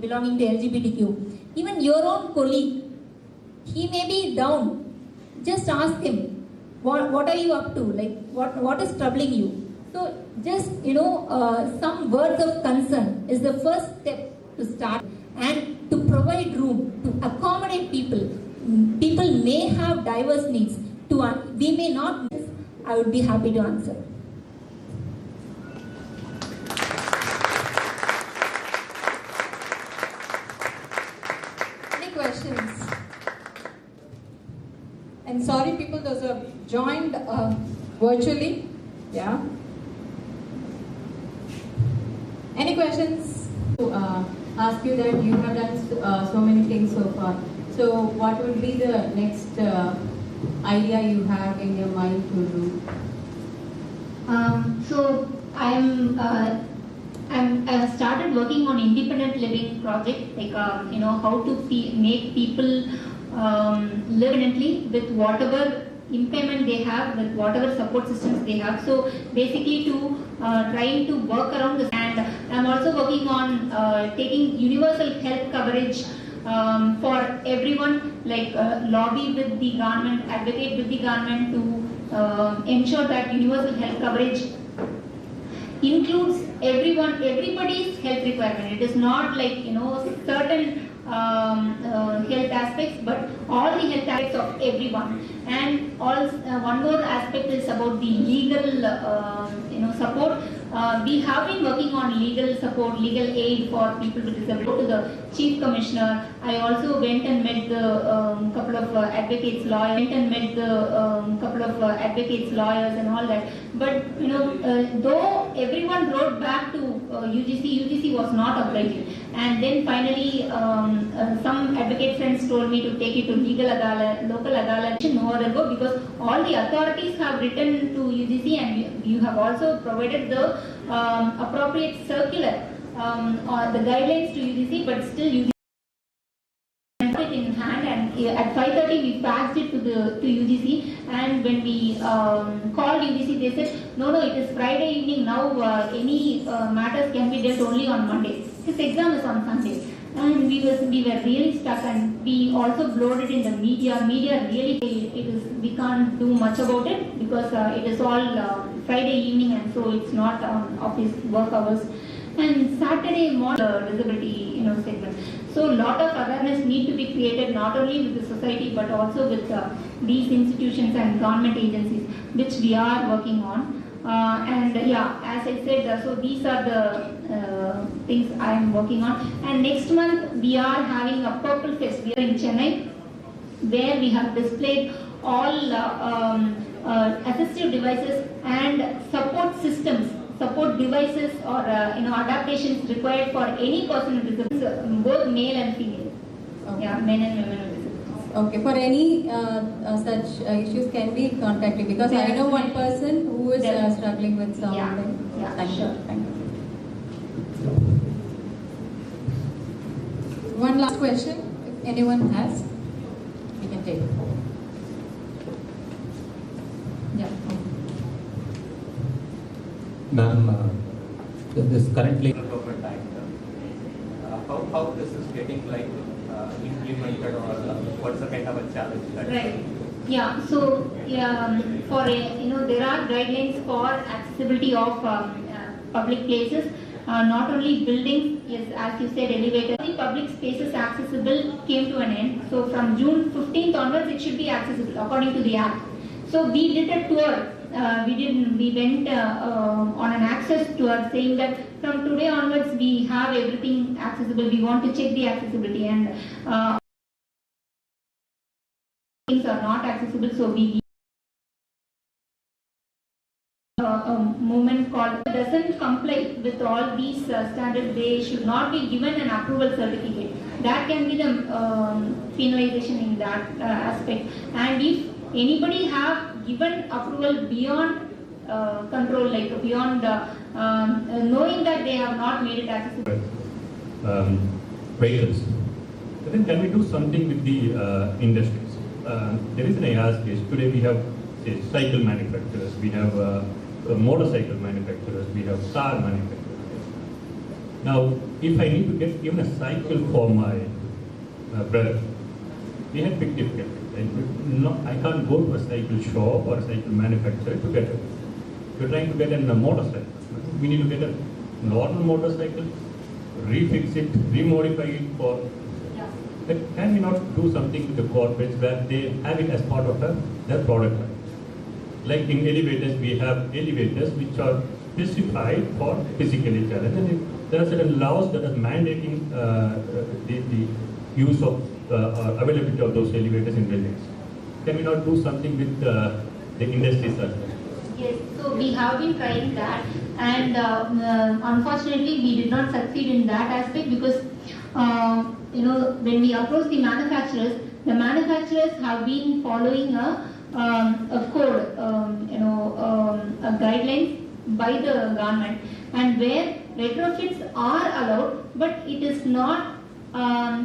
belonging to LGBTQ. Even your own colleague, he may be down. Just ask him, what are you up to? Like, what is troubling you? So just some words of concern is the first step to start, and to provide room to accommodate people. People may have diverse needs. We may not. I would be happy to answer. Any questions? And sorry people those who have joined virtually. Yeah. Any questions? To ask you that you have done so many things so far. So what would be the next idea you have in your mind to do? So I've started working on independent living project, like how to make people live independently with whatever impairment they have, with whatever support systems they have. So basically to trying to work around this, and I'm also working on taking universal health coverage for everyone, like lobby with the government, advocate with the government to ensure that universal health coverage includes everybody's health requirement. It is not like certain health aspects, but all the health aspects of everyone. And also one more aspect is about the legal support. We have been working on legal support, legal aid for people with disability. To the Chief Commissioner, I also went and met the couple of advocates, lawyers, and all that. But though everyone wrote back to UGC was not obliging. And then finally, some advocate friends told me to take it to legal adalat, local adalat, no other go, because all the authorities have written to UGC, and you have also provided the appropriate circular or the guidelines to UGC, but still UGC it in hand, and at 5:30 we faxed it to UGC, and when we called UGC, they said no, it is Friday evening now, any matters can be dealt only on Monday. His exam is on Sunday. And we were really stuck, and we also blowed it in the media. Media really, we can't do much about it because it is all Friday evening, and so it's not office work hours. And Saturday morning, visibility segment. So a lot of awareness need to be created, not only with the society but also with these institutions and government agencies, which we are working on. And yeah, as I said, so these are the things I am working on. And next month we are having a Purple Fest. We are in Chennai, where we have displayed all assistive devices and support devices or adaptations required for any person with disabilities, both male and female. Okay. Yeah, men and women with disabilities. Okay, for any such issues can be contacted, because I know one person who is struggling with some. Yeah, Thank sure. you. Thank you. One last question, if anyone has, we can take it. Yeah. Ma'am, this currently government act, how this is getting implemented, or what's the kind of a challenge that Right. Yeah. So for there are guidelines for accessibility of public places. Not only buildings, yes, as you said, elevators. The public spaces accessible came to an end. So from June 15th onwards, it should be accessible according to the act. So we did a tour. We went on an access tour, saying that from today onwards we have everything accessible. We want to check the accessibility, and things are not accessible. So we a movement called doesn't comply with all these standards. They should not be given an approval certificate. That can be the penalization in that aspect. And if anybody have given approval beyond control, like beyond knowing that they have not made it accessible. Vehicles. Then can we do something with the industries? There is an IAS case. Today we have cycle manufacturers, we have motorcycle manufacturers, we have car manufacturers. Now, if I need to get even a cycle for my brother, we had big difficulty. I can't go to a cycle shop or a cycle manufacturer to get it. We're trying to get a motorcycle. We need to get a normal motorcycle, refix it, remodify it for. But can we not do something with the corporates where they have it as part of their product line? Like in elevators, we have elevators which are specified for physically challenged. And there are certain laws that are mandating the use of availability of those elevators in buildings. can we not do something with the industry, sir? Yes, so we have been trying that, and unfortunately we did not succeed in that aspect because when we approach the manufacturers have been following a code, a guidelines by the government, and where retrofits are allowed, but it is not,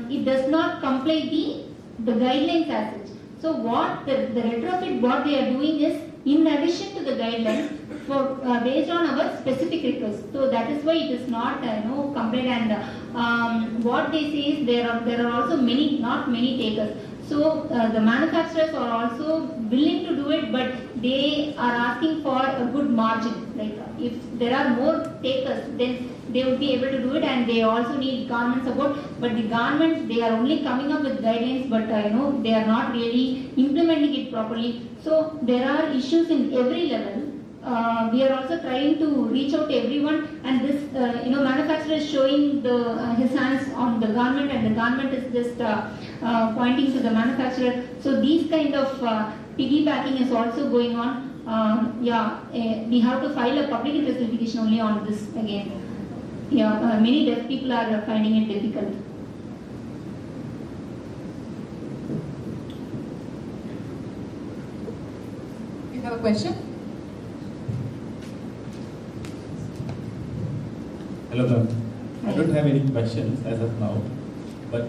it does not comply the guidelines as such. So what the retrofit, what they are doing is, in addition to the guidelines, for based on our specific requests. So that is why it is not compliant. And what they say is there are also not many takers. So the manufacturers are also willing to do it, but they are asking for a good margin. Like if there are more takers, then they would be able to do it, and they also need government support. But the government, they are only coming up with guidelines, but they are not really implementing it properly. So there are issues in every level. We are also trying to reach out to everyone, and this manufacturer is showing his hands on the government, and the government is just pointing to the manufacturer. So these kind of piggybacking is also going on. We have to file a public interest litigation only on this again. Many deaf people are finding it difficult. You have a question? Hello, ma'am. I don't have any questions as of now, but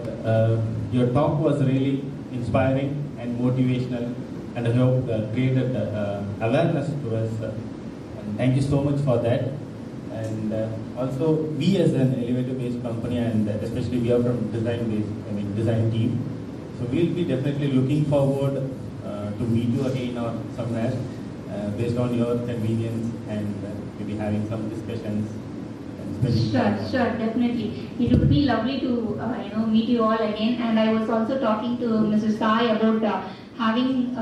your talk was really inspiring and motivational, and I hope created awareness to us. And thank you so much for that. And also, we as an elevator-based company, and especially we are from design team, so we'll be definitely looking forward to meet you again or somewhere based on your convenience, and maybe having some discussions. Sure, definitely. It would be lovely to meet you all again. And I was also talking to Mr. Sai about having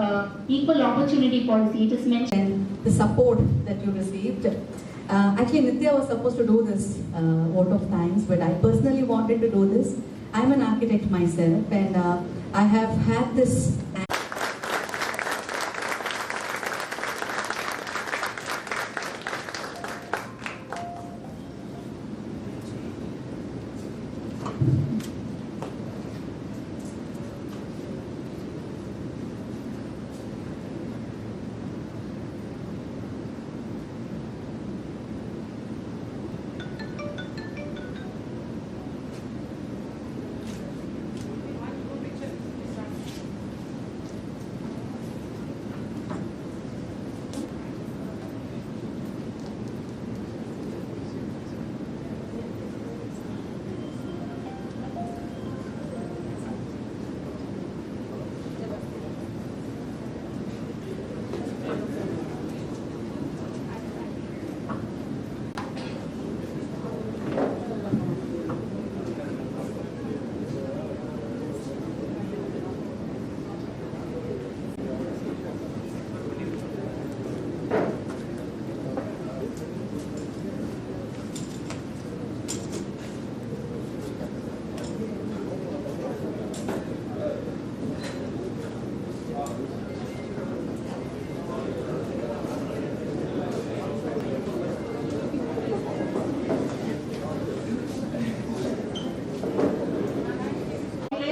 equal opportunity policy. It is mentioned. And the support that you received. Actually, Nitya was supposed to do this vote of thanks, but I personally wanted to do this. I'm an architect myself, and I have had this.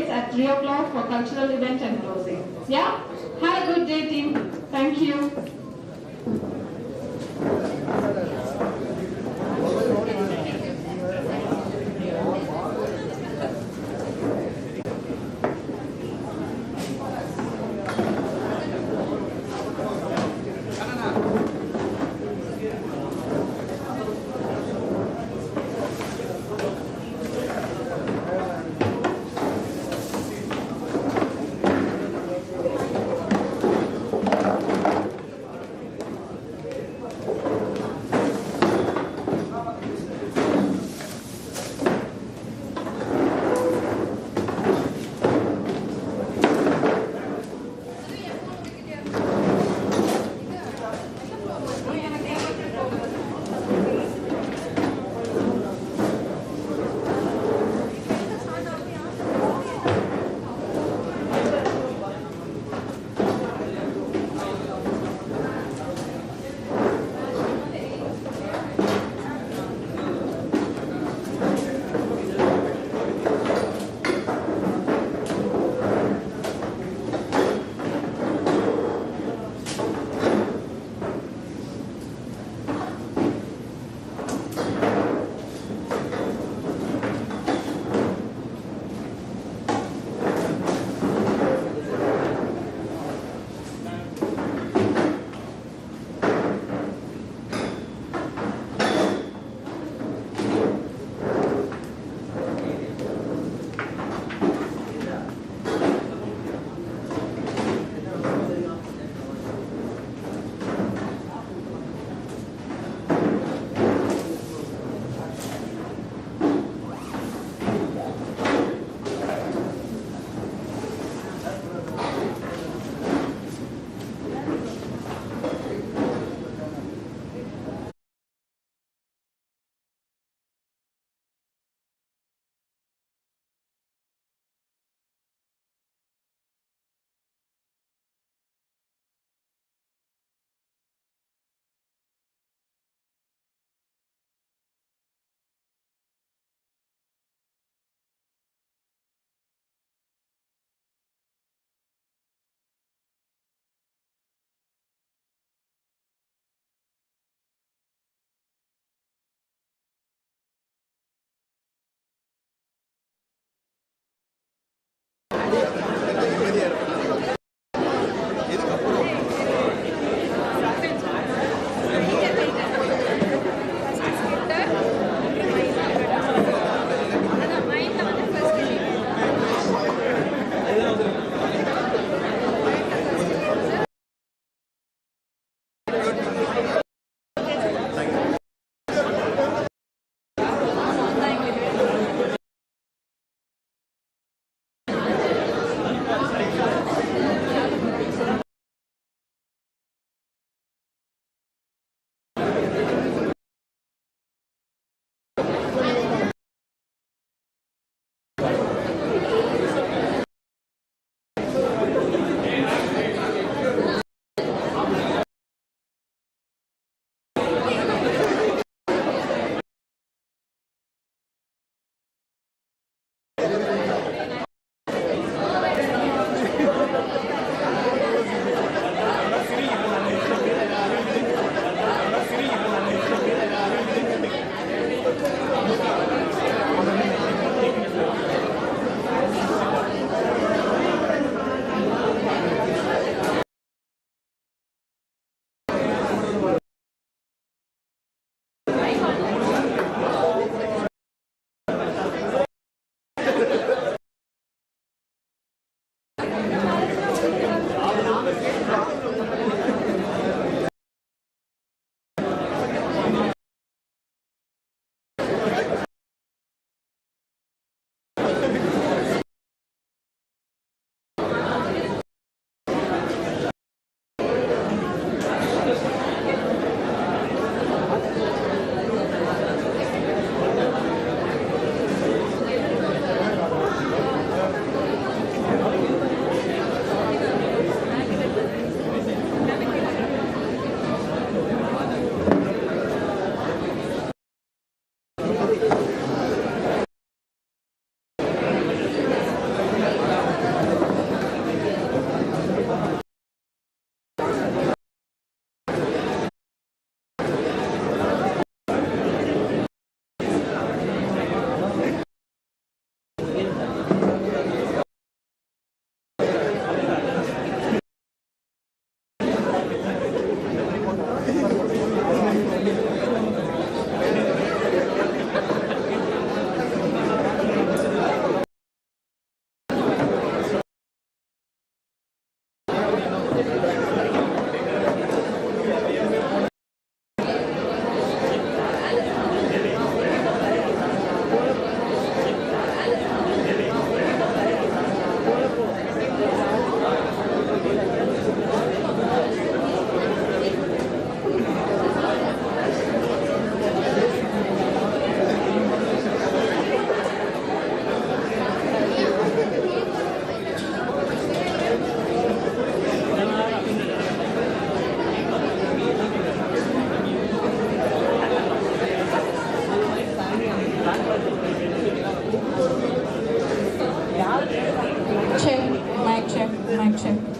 At 3 o'clock for cultural event and closing. Yeah? Have a good day, team. Thank you. Mic check.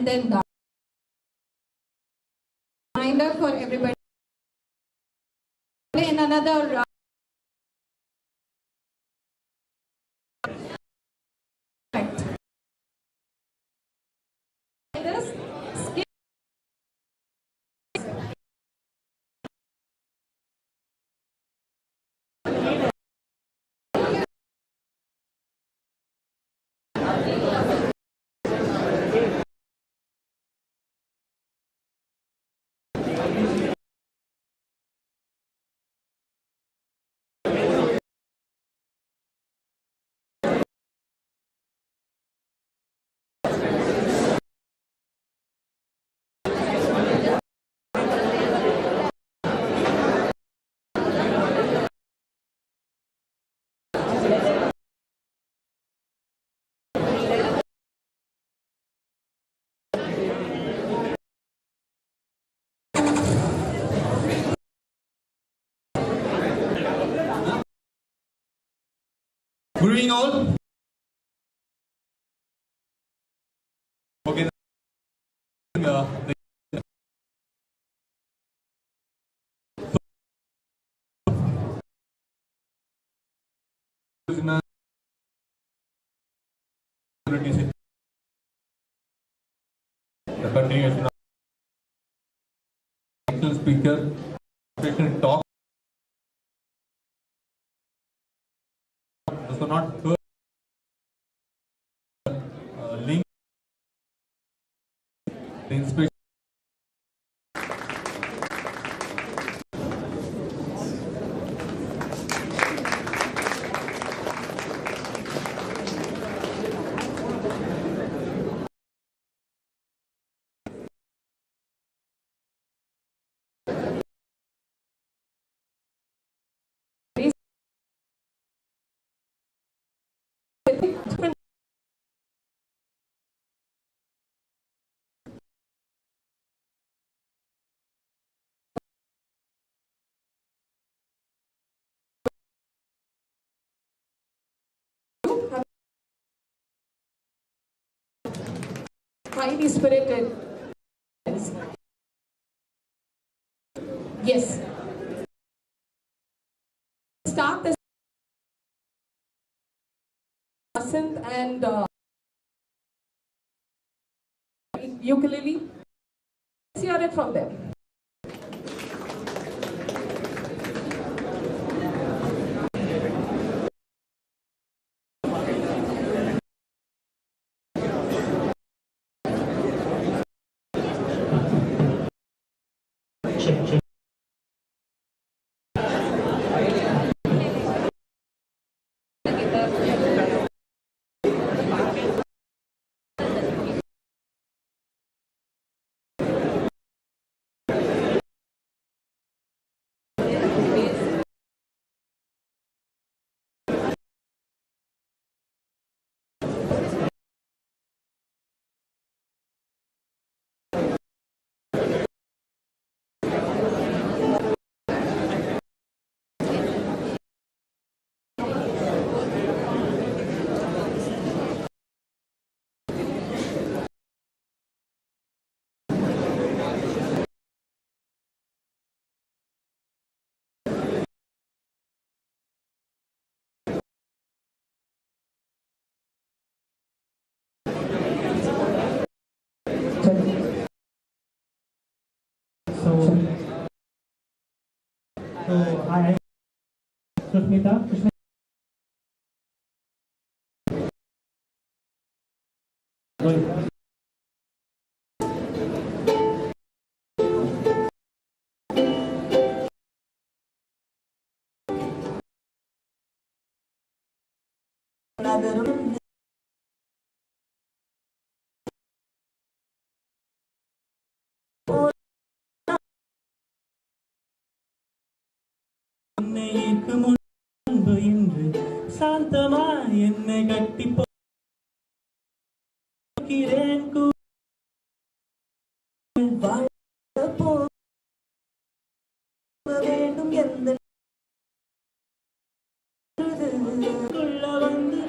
and then dance. Reminder for everybody. In another Good evening all. Okay. The continuation of speaker, talk. So not link the inspiration. Highly spirited. Yes. Start this and ukulele. Let's hear it from them. So I Sushmita. சாந்தமா என்னை கட்டி போகிறேன் வேண்டும் எந்த வந்து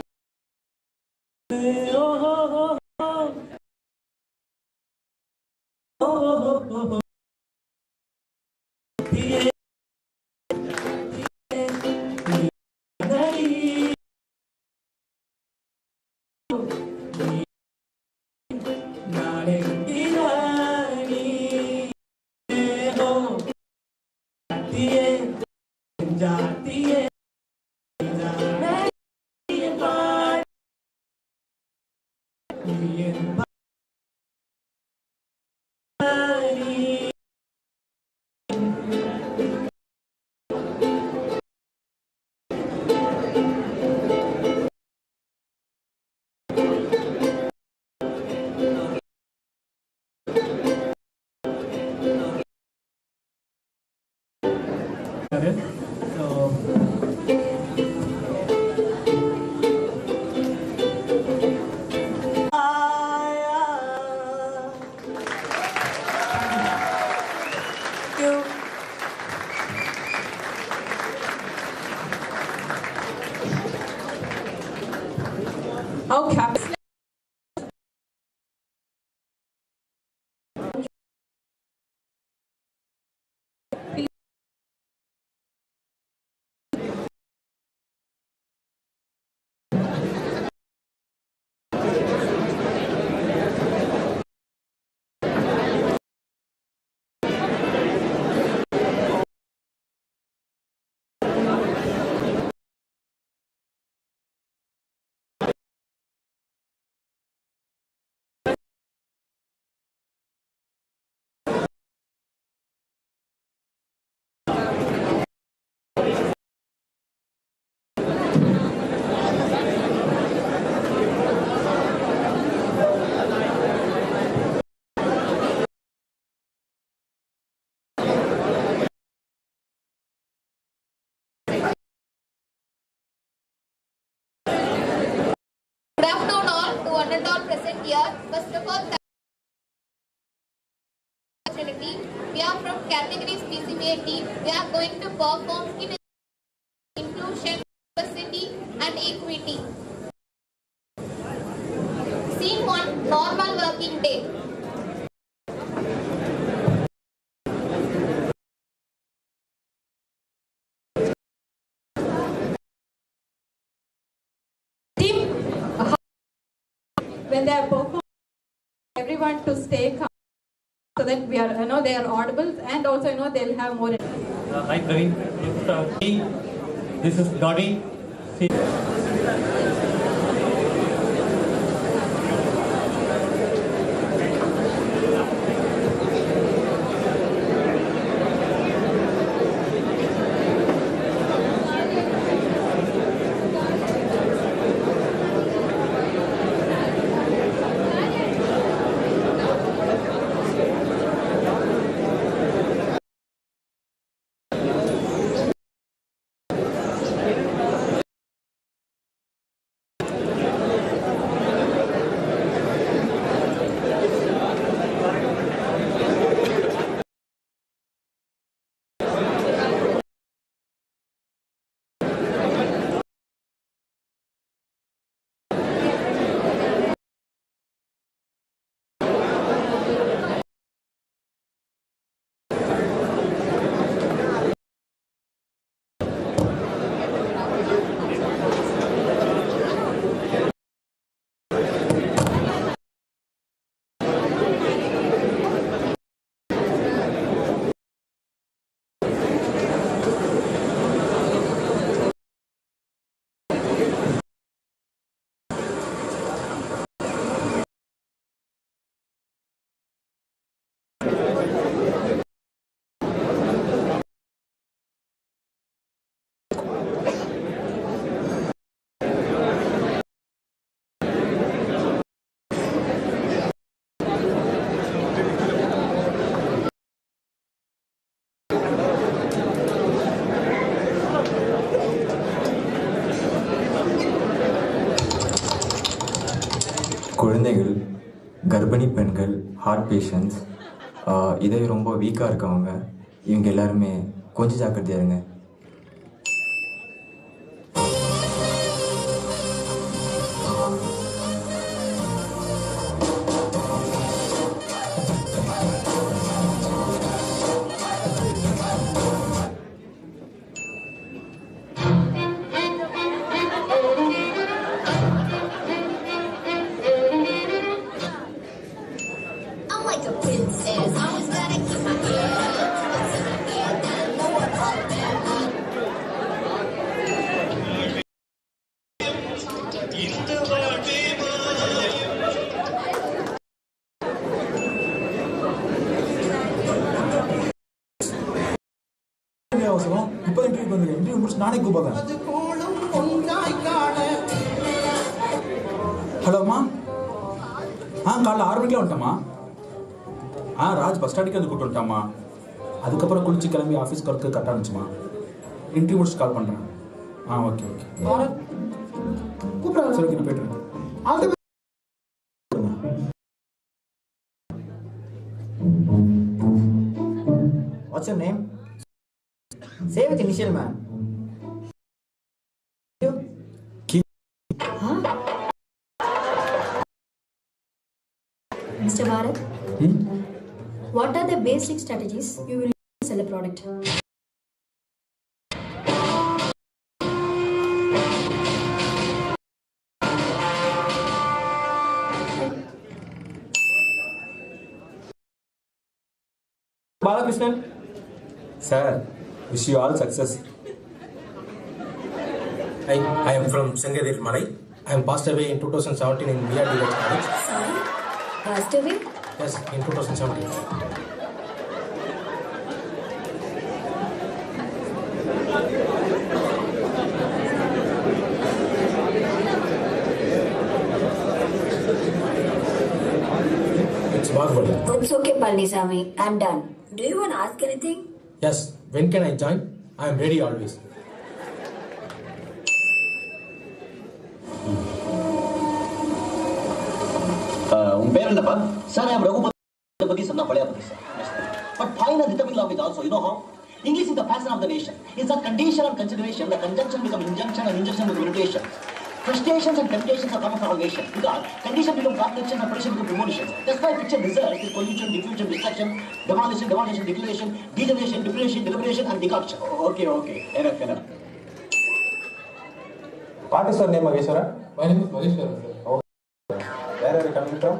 Good afternoon all, to one and all present here. First of all, we are from categories PCBA team. We are going to perform skin inclusion, diversity and equity. Scene 1, normal working day. When they are performing, everyone to stay calm so that we are, they are audible and also, they'll have more. Hi, Praveen. This is Dottie. குழந்தைகள், கர்ப்பிணி பெண்கள், heart patients, இதயம் ரொம்ப வீக்காக இருக்கவங்க, இவங்க எல்லாருமே கொஞ்சம் ஜாக்கிரதையாக இருங்க. அவசரம்? இப்போ இன்டர்வியூ வந்து இன்டர்வியூ முடிச்சு நானே கூப்பிடுறேன். ஹலோம்மா. காலைல 6 மணிக்கெலாம் வந்துட்டேம்மா. ராஜ் பஸ் ஸ்டாண்டுக்கு வந்து கூப்பிட்டு வந்துட்டாம்மா. அதுக்கப்புறம் குளிச்சு கிளம்பி ஆஃபீஸ்க்கு வரதுக்கு கரெக்டாக இருந்துச்சுமா. இன்டர்வியூ முடிச்சு கால் பண்ணுறேன். ஓகே கூப்பிட்றேன். சரி, ஓகே, நான் போய்ட்டுறேன். What's your name? Say with initial, man. Huh? Mr. Bharat, what are the basic strategies you will use to sell a product? Balakrishnan. Sir, wish you all success. I am from Sengadir Malai. I am passed away in 2017 in BR Village College. Sorry? Passed away? Yes, in 2017. It's possible. It's okay, Palnisami. I'm done. Do you want to ask anything? Yes, when can I join? I am ready always. உன் பேர் என்னப்பா? Sir, I am Raghupathi son of Palayapati, sir. But fine as the Tamil language also, you know how? English is the passion of the nation. It's a condition and consideration. The conjunction becomes injunction and injunction becomes meditation. Frustrations and temptations are common for our nation. Because condition becomes contradiction and prediction becomes premonitions. That's why picture results is pollution, diffusion, destruction, demolition, declaration, degeneration, deprivation, deliberation and decoction. Okay. Enough. What is your name, Mageshwara? My name is Mageshwara, sir. Where are you coming from?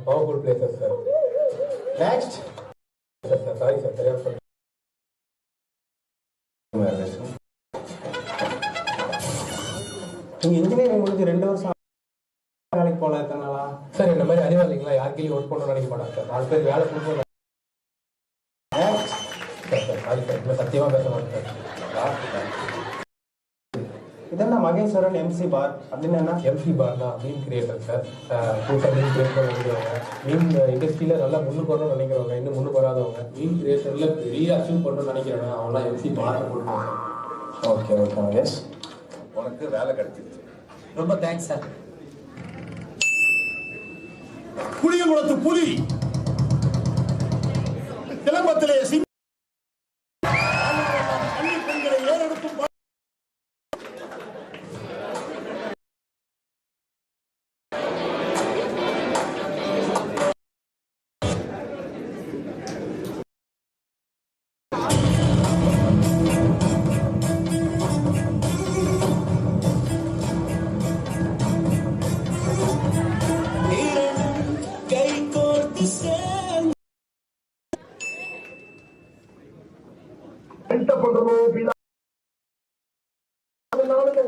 Powerful places, sir. Next. Sir, sorry, sir. I am from நீங்க engineering முடிஞ்சு 2 வருஷம் வேலைக்கு போல எத்தனாலா? Sir, இந்த மாதிரி அறிவாளிங்களா யாருக்கையும் work பண்ணணும்னு நினைக்க மாட்டாங்க சார். 4 பேர் வேலை கொடுக்கணும். சார், சாரி சார், இன்னும் சத்தியமாக பேச மாட்டேன் சார். இதென்ன மகேஸ்வரன் MC பார் அப்படின்னு என்ன? MC பார்னா மீன் கிரியேட்டர் சார். புதுசாக மீன் கிரியேட் பண்ண வேண்டியவங்க, மீன் இண்டஸ்ட்ரியில் நல்லா முன்னுக்கு வரணும்னு நினைக்கிறவங்க, இன்னும் முன்னுக்கு வராதவங்க, மீன் கிரியேட்டரில் பெரிய அச்சீவ் பண்ணணும்னு நினைக்கிறவங்க, அவங்களாம் MC பார் போட்டுருவாங்க. ஓகே மகேஷ், உனக்கு வேலை கிடைச்சிருச்சு. ரொம்ப தேங்க்ஸ் சார். புளியங்குளத்து புலி சிலம்பத்திலே பெண்களை ஏறெடுக்கும்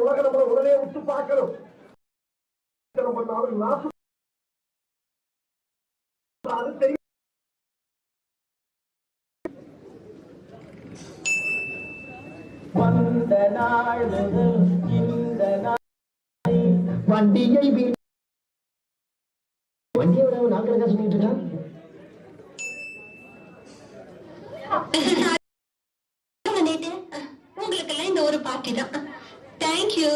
உலக நம்ம உடனே விட்டு பார்க்கணும். வந்த நாள் முதல் இந்த நாள் வண்டியை வண்டியோட நாட்கள் சொல்லிட்டு இருக்கான். உங்களுக்கெல்லாம் இந்த ஒரு பார்ட்டி தான். தேங்க்யூ.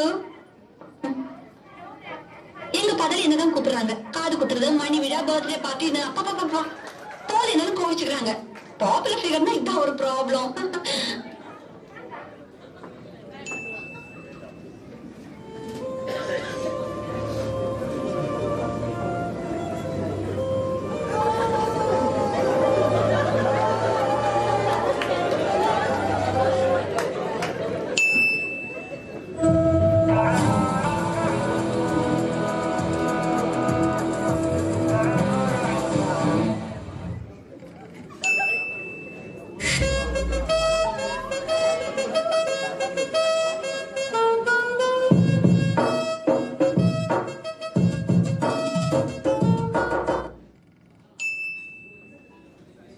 எங்க பதவி என்னதான் கூப்பிடுறாங்க, காது குத்துறது, மணி விழா, பர்த்டே பார்ட்டி, அப்பா தோல் என்னன்னு கோவிச்சுக்கிறாங்க. பாப்புலர் ஃபிகர்னா இதுதான் ஒரு ப்ராப்ளம்.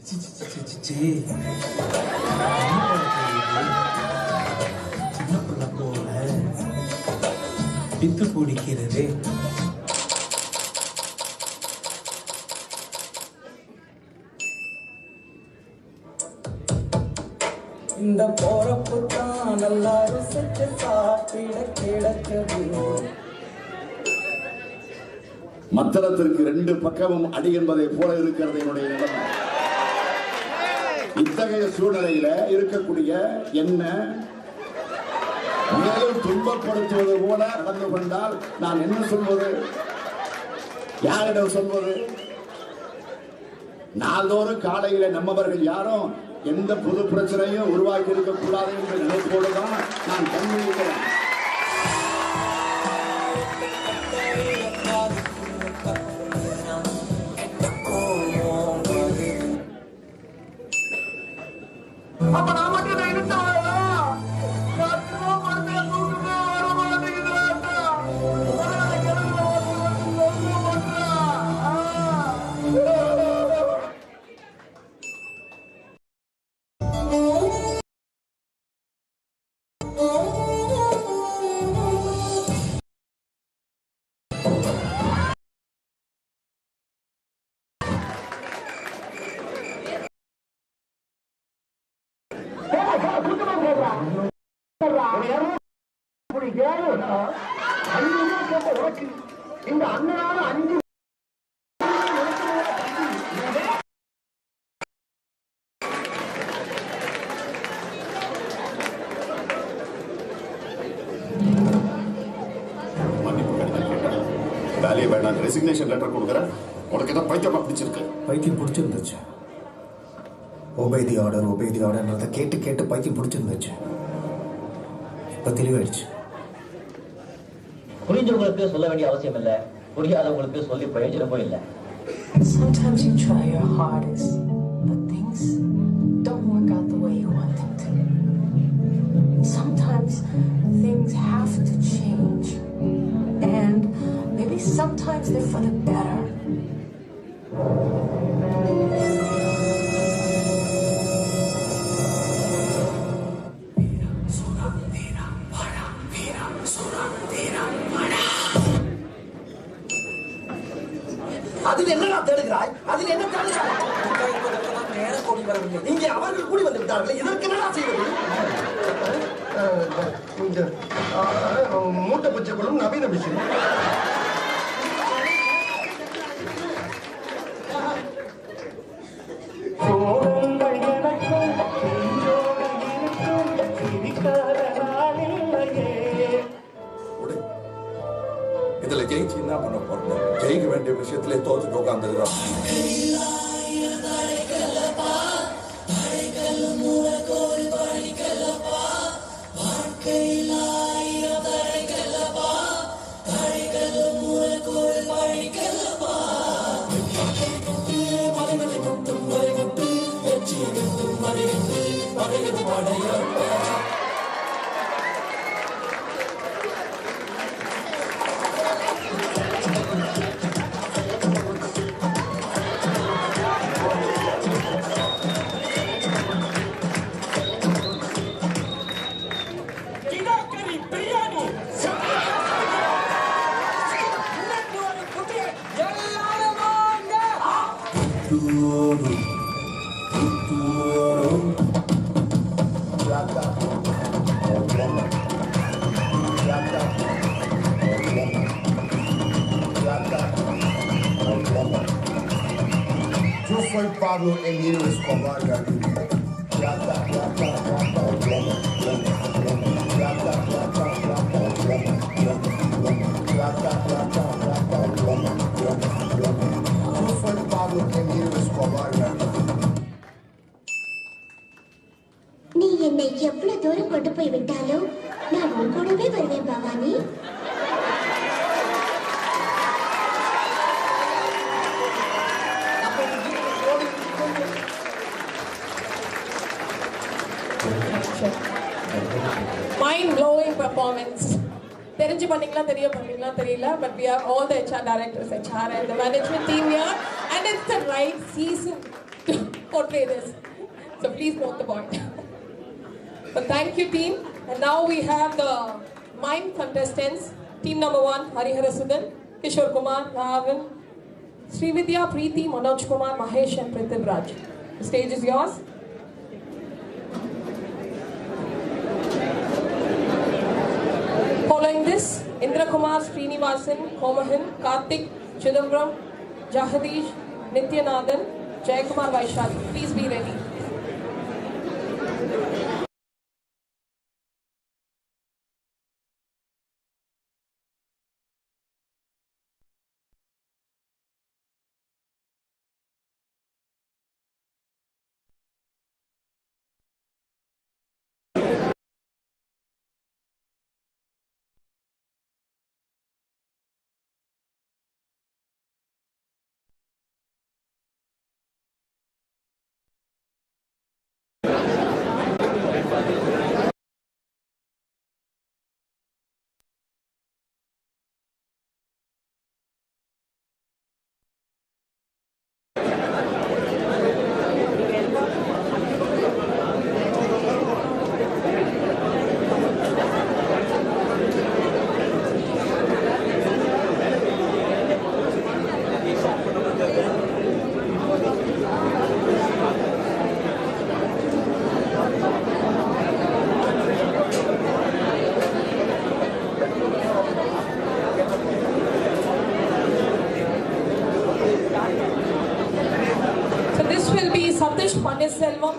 சின்ன பிள்ளை போல பித்து பிடிக்கிறது. இந்த போறப்பு தான் நல்லா ருசிச்சு சாப்பிட கிடக்குது. மத்தளத்திற்கு 2 பக்கமும் அடி என்பதை போல இருக்கிறது என்னுடைய நிலைமை. இத்தகைய சூழ்நிலையில இருக்கக்கூடிய என்ன மேலும் துன்பப்படுத்துவது போல நடந்து கொண்டால் நான் என்ன சொல்வது? யாரிடம் சொல்வது? நாள்தோறும் காலையில நம்மவர்கள் யாரும் எந்த பொது பிரச்சனையும் உருவாக்கி இருக்கக்கூடாது என்ற நினைப்போடுதான் நான் கண்மூடிக்கிறேன். அப்ப நான் மட்டும் நான் இருந்தேன். இந்த அண்ணனால 5 வேலையை வேண்டாம், ரெசிக்னேஷன் லெட்டர் கொடுக்குறேன். உனக்கு ஏதாவது பைத்தியமா பிடிச்சிருக்கு? பைத்தியம் பிடிச்சிருந்துச்சு. ஒபேதி ஆர்டர்ன்றதை கேட்டு கேட்டு பைத்தியம் பிடிச்சிருந்துச்சு. இப்ப தெளிவாயிடுச்சு. புரிஞ்சவங்களுக்கு சொல்ல வேண்டிய அவசியம் இல்லை, புரியாதவங்களுக்கு சொல்லி பிரயோஜனமும் இல்லை. Sometimes you try your hardest, but things don't work out the way you want them to. Sometimes things have to change, and maybe sometimes they're for the better. அதில் என்னடா தேடுகிறாய்? அதில் என்ன தேடுகிறாய்? நேரம் கூடி வரவில்லை. இங்கே அவர்கள் கூடி வந்து விட்டார்கள். இதற்கு என்னடா செய்வது? மூட்டை பச்சைக்குள்ளும் நவீன விஷயம். இதுல ஜெயிச்சு என்ன பண்ண போறோம்? ஜெயிக்க வேண்டிய விஷயத்திலே தோத்து உட்காந்துக்கிறோம். Yo soy Pablo Emilio Escobar Gaviria. Yo soy Pablo Emilio Escobar Gaviria. நீ என்னை எவ்வளவு தூரம் கொண்டு போய் விட்டாலும் நான் உன் கூடவே வருவேன் பவானி. Mind-blowing performance. தெரிஞ்சு பண்ணீங்களா தெரியல, but we are all the HR directors, HR and the management team here, and it's the right season to portray this. So please note the point. But thank you, team. And now we have the mime contestants. Team number 1, Harihara Sudan, Kishore Kumar, Ravan, Srividya, Preeti, Manoj Kumar, Mahesh and Prithiv Raj. The stage is yours. Following this, Indra Kumar, Srinivasan, Komahan, Karthik, Chidambaram, Jahadish, Nityanathan, Jayakumar Vaishali. Please be ready. Selvam,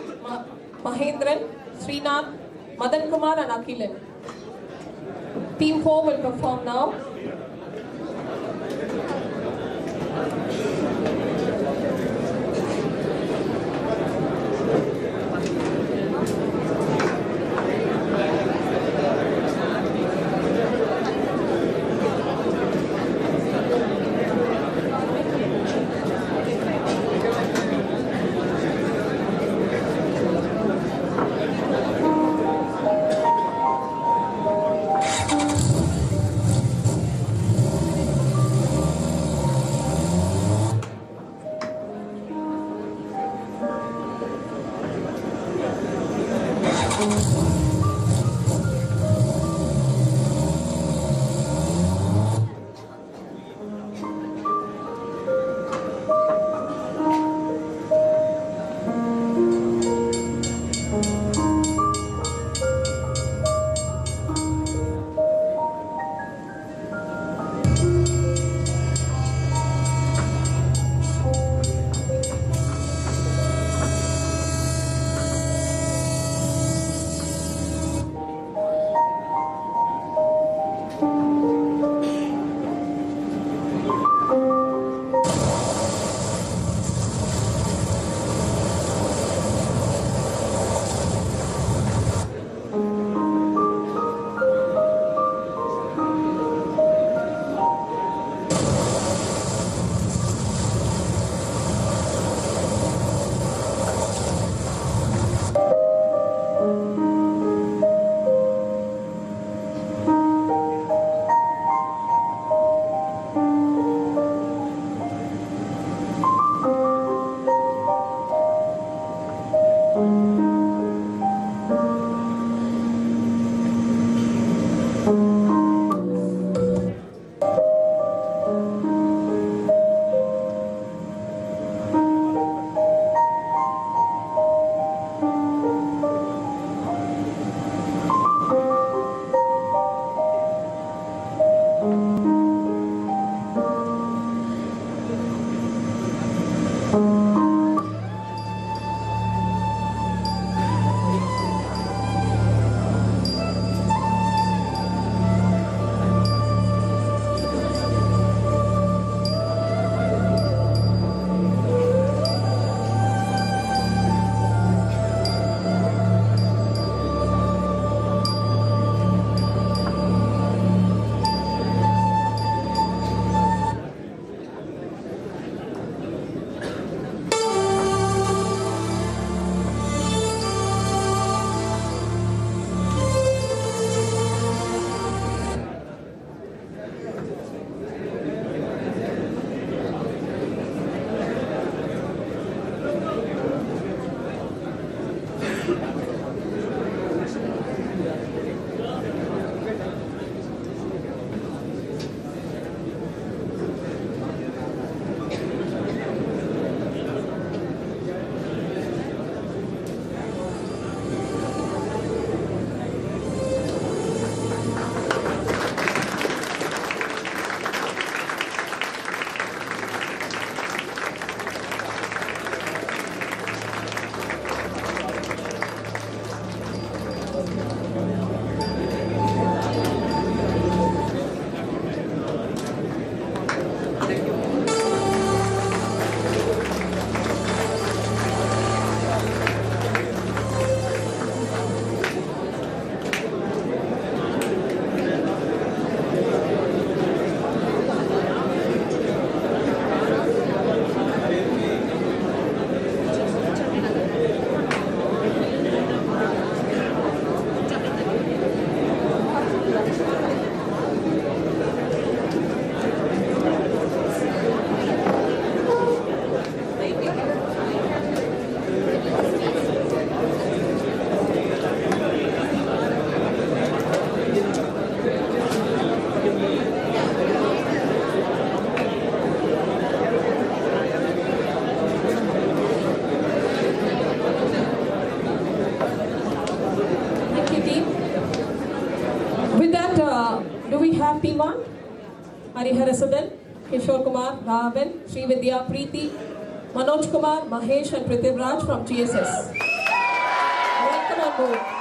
Mahendran, Srinath, Madan Kumar and Akhilan. Team 4 will perform now. Do we have P1? Harihara Sudan, Kishore Kumar, Ravan, Srividya, Preeti, Manoj Kumar, Mahesh and Prithviraj from GSS. Welcome on board.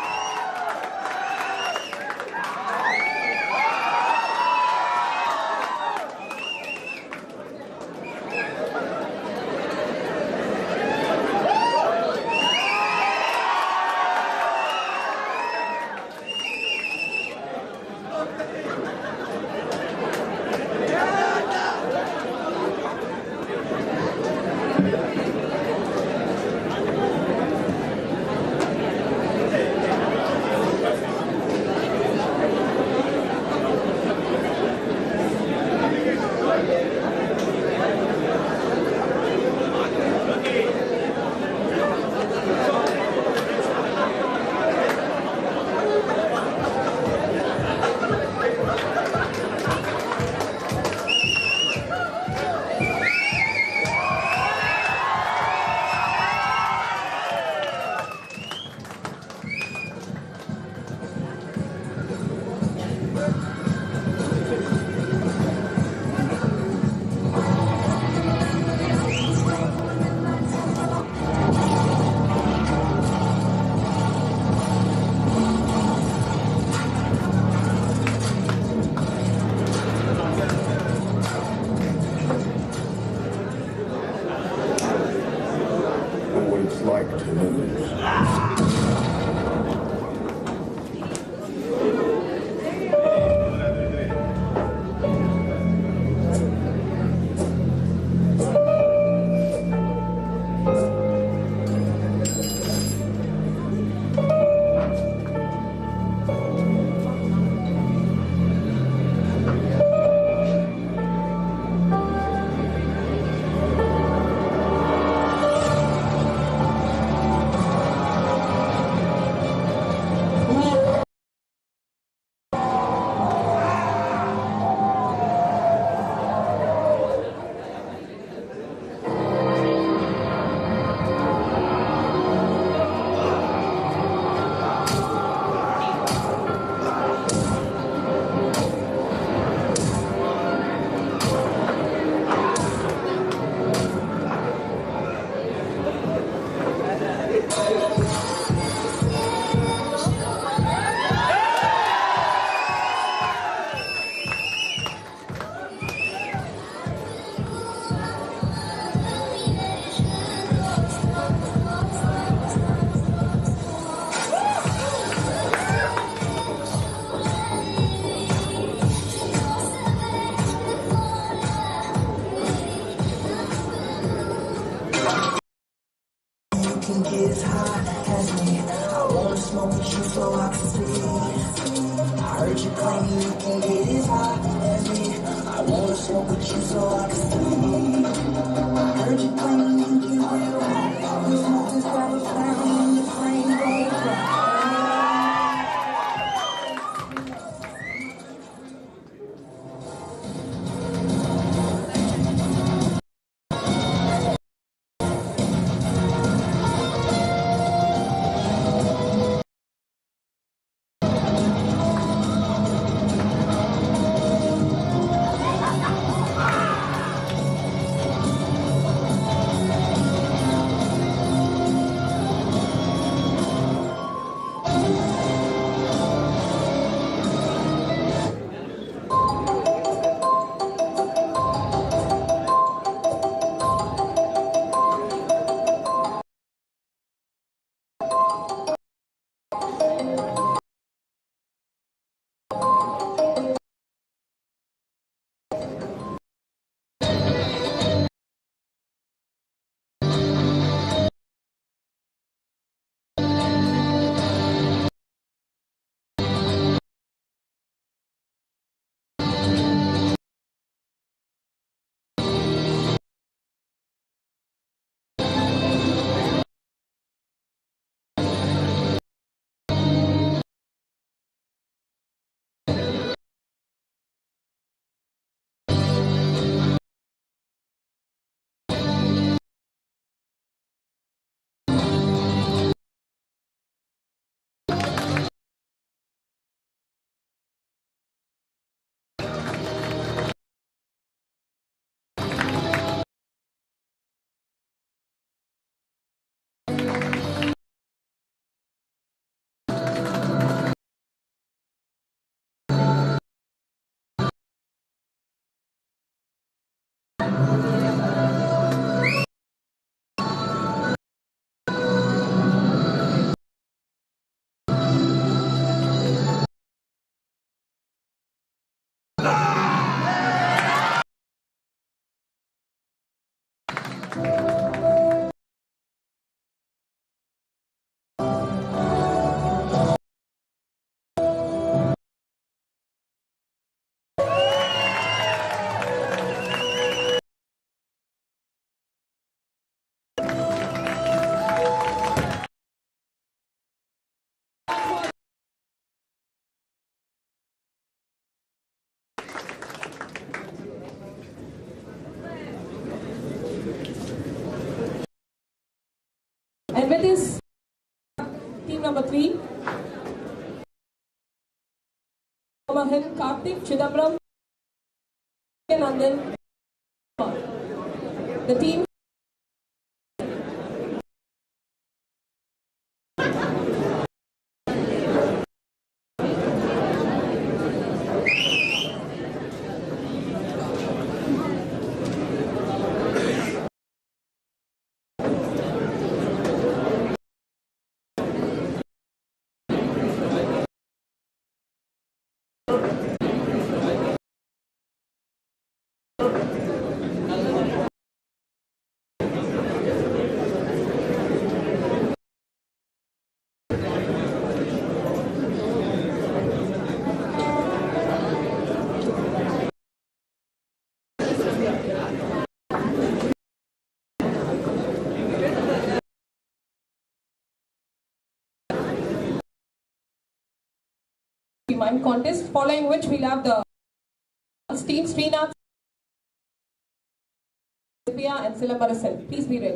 can get as high as me. I wanna smoke with you so I can see. I heard you claim you can get as high as me. I wanna smoke with you so I can see. I heard you claim you can get real high. We smoke this gravel down in the flame. this, team number 3. Mahan, Karthik, Chidambaram, and then the team. Mime contest, following which we'll have the team Srinath, and Silambarasan. Please be ready.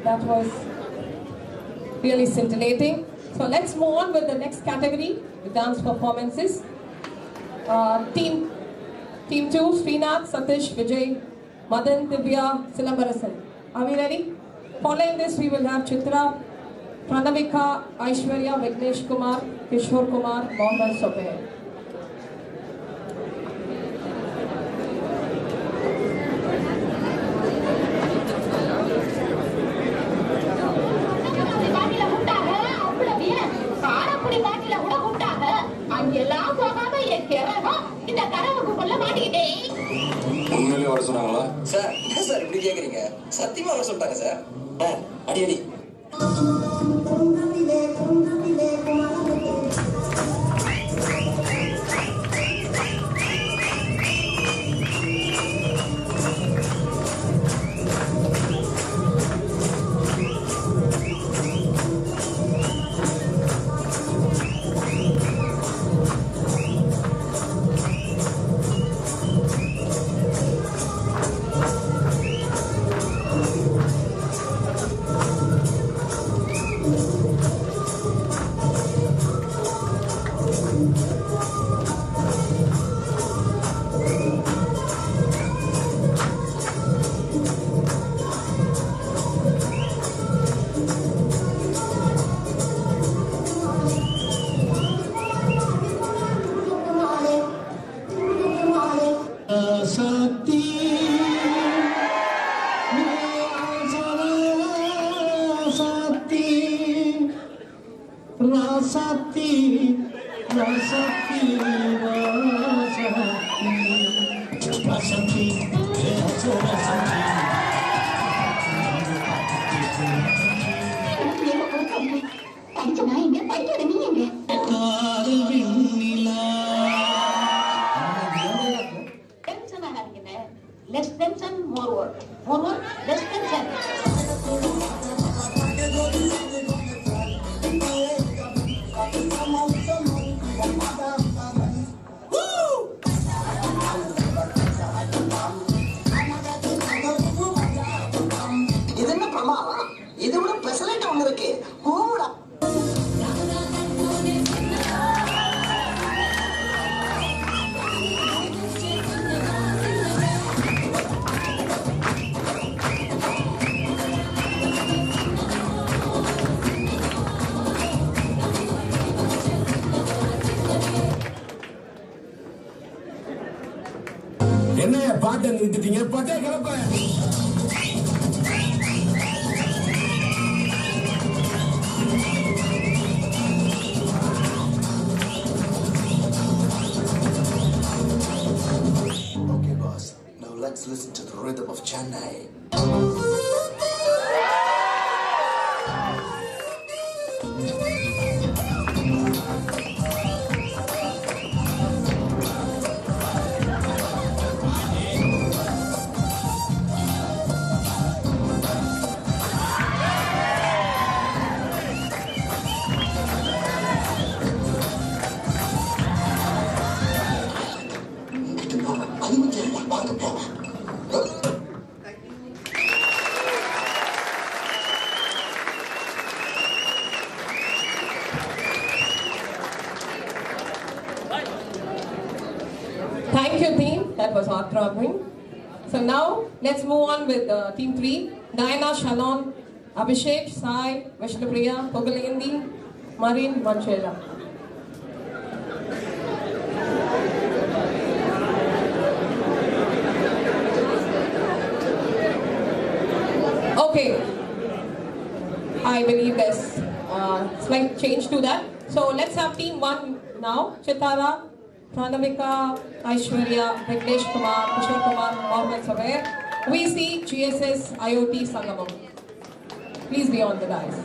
That was really scintillating. So let's move on with the next category, the dance performances. Team 2, Srinath, Satish, Vijay, Madan, Divya, Silambarasan. Are we ready? Following this, we will have Chitra, Pranamika, Aishwarya, Vignesh Kumar, Kishore Kumar, Mohammed Sobair. உண்மையிலே வர சொன்னாங்களா sir? என்ன sir இப்படி கேக்குறீங்க? சத்தியமா வர சொல்லிட்டாங்க sir. அடி அடி. Less tension, more work. More work, less tension. இது என்ன பிரமாதம்? இது விட பெசலைட் ஒண்ணு இருக்கு. கூடா. என்ன பாட்டை நிறுத்திட்டீங்க? பாட்டே கிளப்ப. Okay, boss. Now let's listen to the rhythm of Chennai. Thank you, team. That was heart-throbbing. So now, let's move on with team 3. Diana, Shannon, Abhishek, Sai, Vishnupriya, Pogalindi, Marin, Manchela. Okay. I believe there's slight change to that. So let's have team 1 now. Chitara, Pranamika, Aishwarya, Vignesh Kumar, Kishore Kumar, Mohammed Sobair. We see GSS IoT Sangamam. Please be on the dais.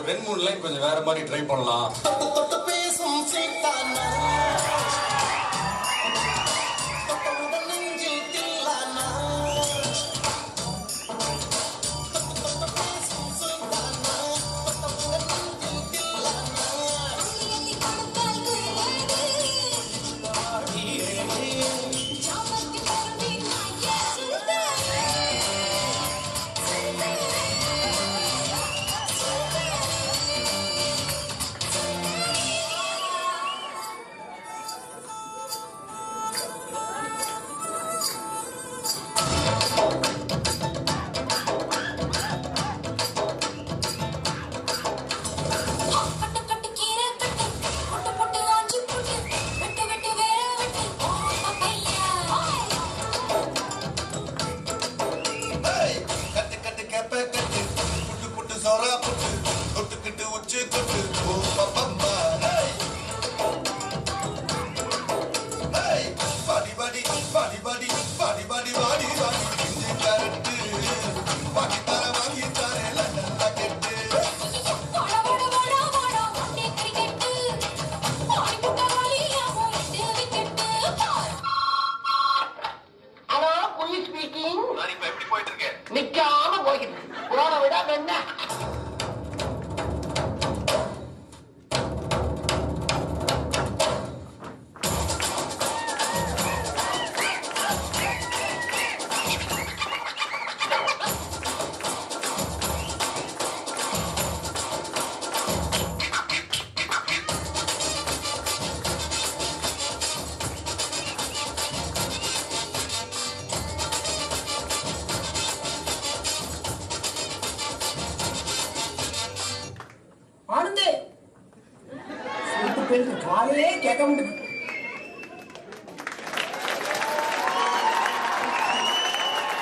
ரெண்டு மூணு line கொஞ்சம் வேற மாதிரி try பண்ணலாம்.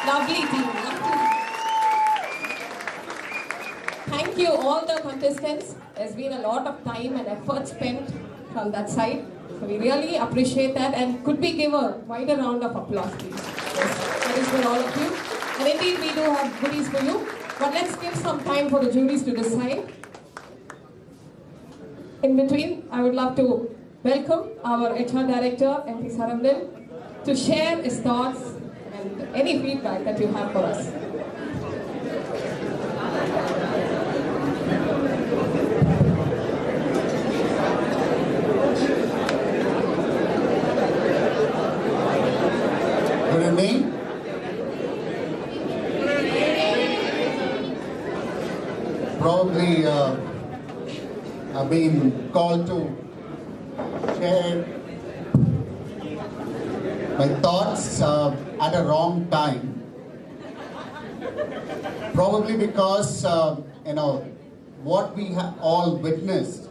Lovely team. Thank you all the contestants. There's been a lot of time and effort spent from that side. So we really appreciate that, and could we give a wider round of applause, please? Yes, that is for all of you. And indeed we do have goodies for you. But let's give some time for the juries to decide. In between, I would love to welcome our HR Director, MP Saramdin, to share his thoughts and any feedback that you have for us. Good evening. Probably I've been called to share my thoughts at a wrong time. Probably because, what we have all witnessed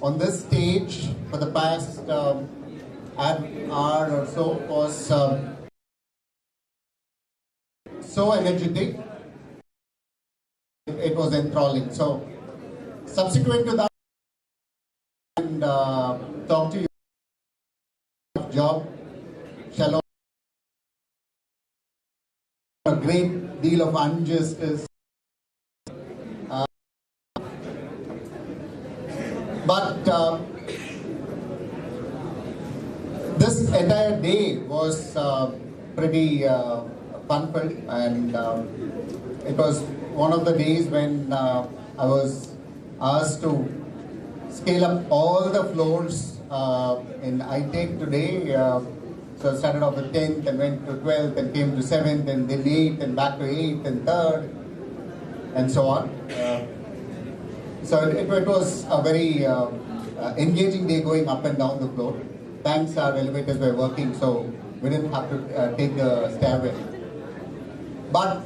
on this stage for the past hour or so was so energetic. It was enthralling. So, subsequent to that, and talk to you job, shalom, a great deal of injustice. But this entire day was pretty fun-filled, and it was one of the days when I was asked to scale up all the floors in Itec today. So I started off with 10th and went to 12th and came to 7th and then 8th and back to 8th and 3rd and so on. So it was a very engaging day going up and down the floor. Thanks, our elevators were working, so we didn't have to take the stairway. But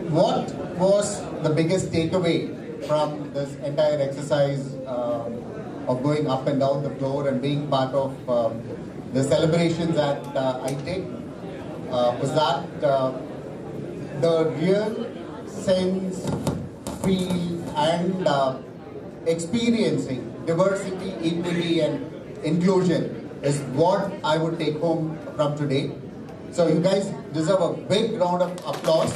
what was the biggest takeaway from this entire exercise of going up and down the floor and being part of the celebrations at Itec was that the real sense, feel and experiencing diversity, equity and inclusion is what I would take home from today. So you guys deserve a big round of applause.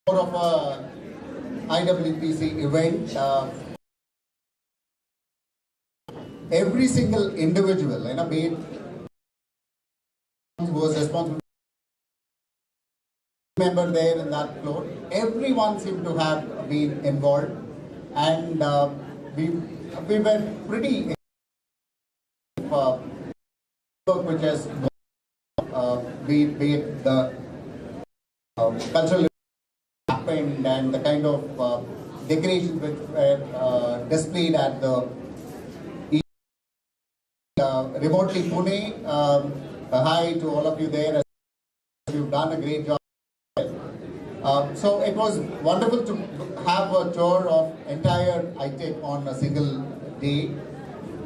More of a IWPC event. Every single individual, be it who was responsible member there in that floor, everyone seemed to have been involved, and we were pretty which has be it the cultural happened and the kind of decorations which were displayed at the remotely Pune. Hi to all of you there. You've done a great job. So it was wonderful to have a tour of entire Itec on a single day,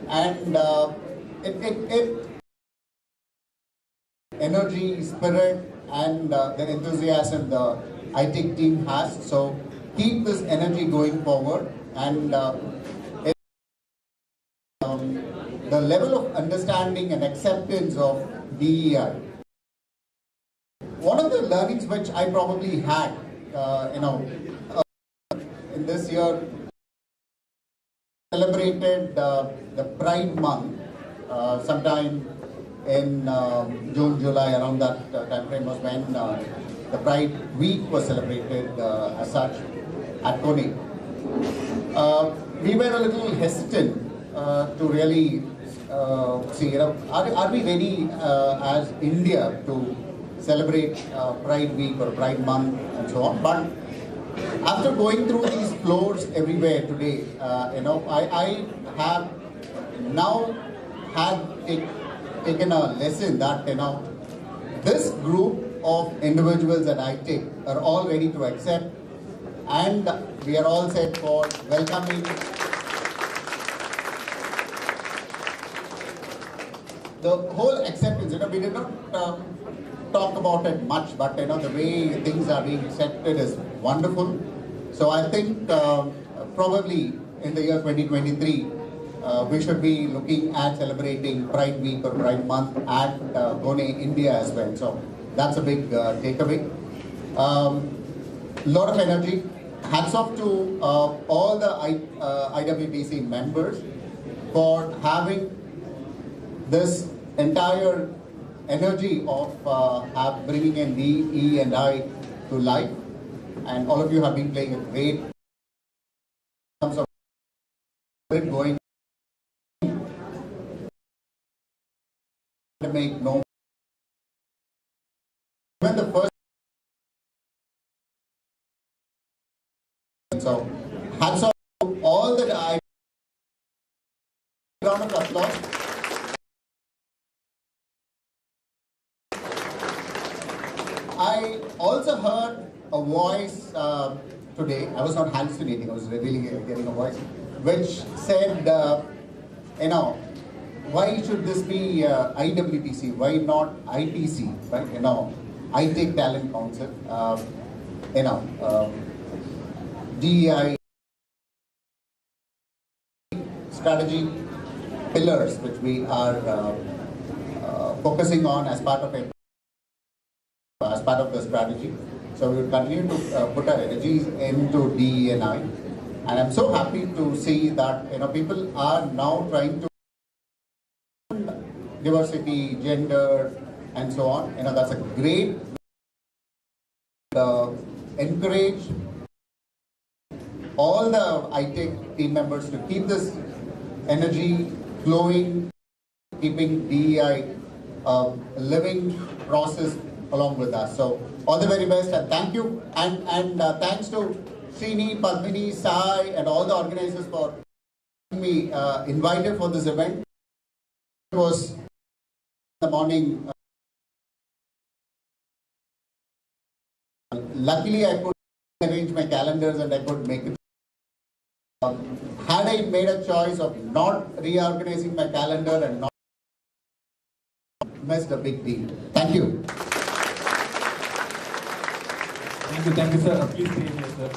and it energy, spirit, and the enthusiasm the Itec team has. So keep this energy going forward, and the level of understanding and acceptance of DEI. One of the learnings which I probably had, in this year, celebrated the Pride Month sometime in June, July, around that time frame was when the Pride Week was celebrated as such at Pune. We were a little hesitant to really see, are we ready as India to celebrate Pride Week or Pride Month and so on? But after going through these floors everywhere today, I have now taken a lesson that this group of individuals at Itec are all ready to accept, and we are all set for welcoming the whole acceptance. We did not talk about it much, but the way things are being accepted is wonderful. So I think probably in the year 2023, we should be looking at celebrating Pride Week or Pride Month at Pune, India as well. So that's a big takeaway. Lot of energy. Hats off to all the IWPC members for having this entire energy of bringing in DE and I to life, and all of you have been playing a great terms of going to make no even the first. So hats off to all the round of applause. I also heard a voice today. I was not hallucinating, I was really getting a voice which said, why should this be IWPC? Why not ITC? Right? Itec Talent Council. DEI strategy pillars which we are focusing on as part of it. As part of the strategy. So we will continue to put our energies into DE&I, and I'm so happy to see that people are now trying to diversity, gender, and so on. That's a great encourage all the Itec team members to keep this energy flowing, keeping DEI living process along with us. So all the very best and thank you. And thanks to Srini, Padmini, Sai and all the organizers for me invited for this event. It was in the morning. Luckily, I could arrange my calendars and I could make it. Had I made a choice of not reorganizing my calendar and not missed a big deal. Thank you. Thank you, sir. Please stay here, sir.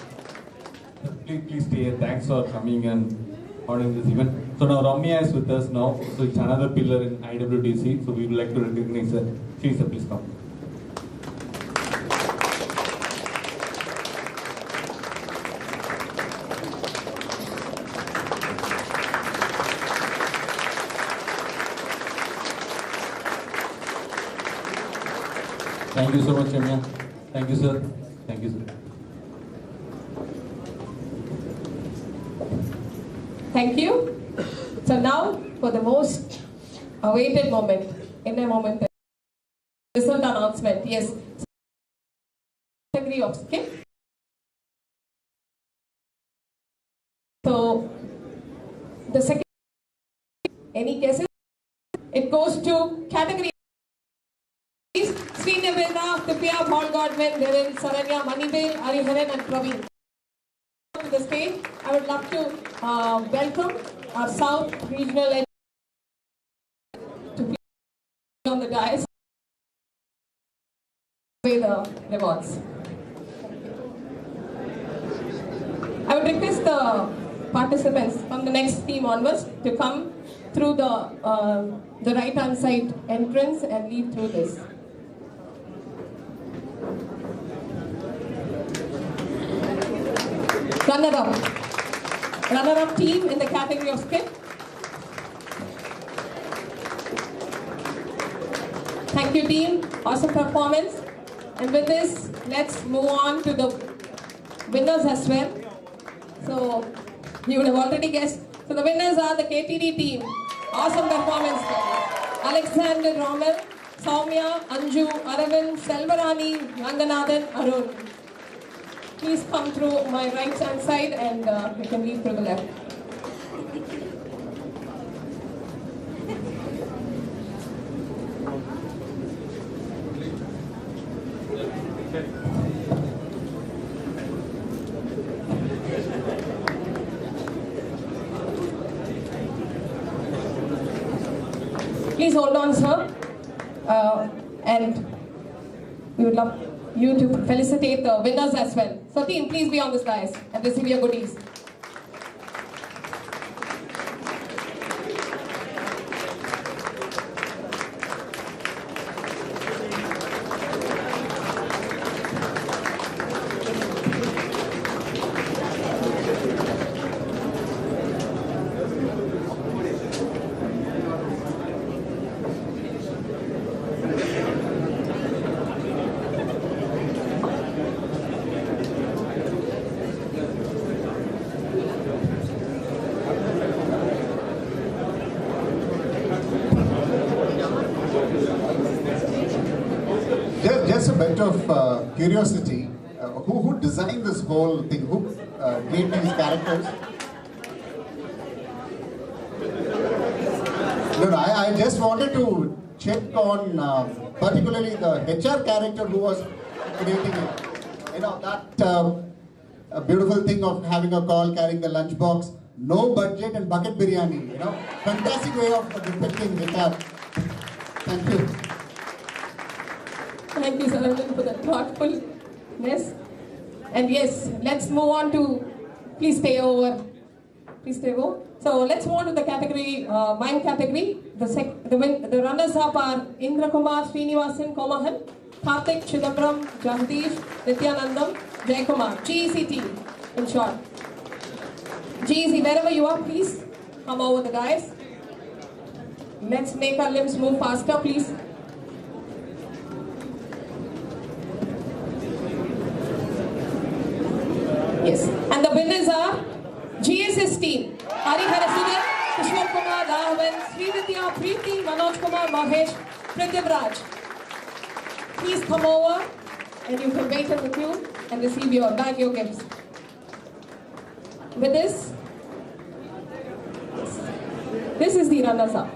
Please stay here. Thanks for coming and ordering this event. So now Ramya is with us now. So it's another pillar in IWDC. So we would like to recognize her. Please, sir, please come. Thank you so much, Ramya. Thank you, sir. Thank you, sir. Thank you. So now for the most awaited moment, in a moment, result announcement. Yes. Category of skin. So the second, any cases, it goes to category. Sri Niveda, Tipya, Paul Godwin, Viren, Saranya, Manibel, Ariharan and Praveen. To the stage, I would love to welcome our South Regional Education to be on the dais with the rewards. I would request the participants from the next team onwards to come through the right hand side entrance and lead through this. Runner-up team in the category of skin. Thank you, team. Awesome performance. And with this, let's move on to the winners as well. So you would have already guessed. So the winners are the KTD team. Awesome performance. Alexander Rommel, Soumya, Anju, Aravind, Selvarani, Ranganathan, Arun. Please come through my right hand side and you can leave through the left. Please hold on, sir. And we would love you to felicitate the winners as well. So team, please be on this dais and receive your goodies. Just a bit of curiosity. Who designed this whole thing? Who gave these characters? No, I just wanted to check on particularly the HR character who was creating it. You know, that beautiful thing of having a call, carrying the lunchbox, no budget and bucket biryani. You know, fantastic way of depicting HR. Thank you. Thank you, sir, for the thoughtfulness. And yes, let's move on to, please stay over. Please stay over. So let's move on to the category, mime category. The runners-up are Indra Kumar, Srinivasan, Komahan, Karthik, Chidambaram, Jagdish, Nityanandam, Jaykumar. GEC team, in short. GEC, wherever you are, please come over the dais. Let's make our limbs move faster, please. Yes, and the winners are GSS team, Hari Harasudan, Kishore Kumar, Rahavan, Srividya, Preeti, Manoj Kumar, Mahesh, Prithivraj. Please come over and you can wait in the queue and receive your bag, your gifts. With this is the runners-up.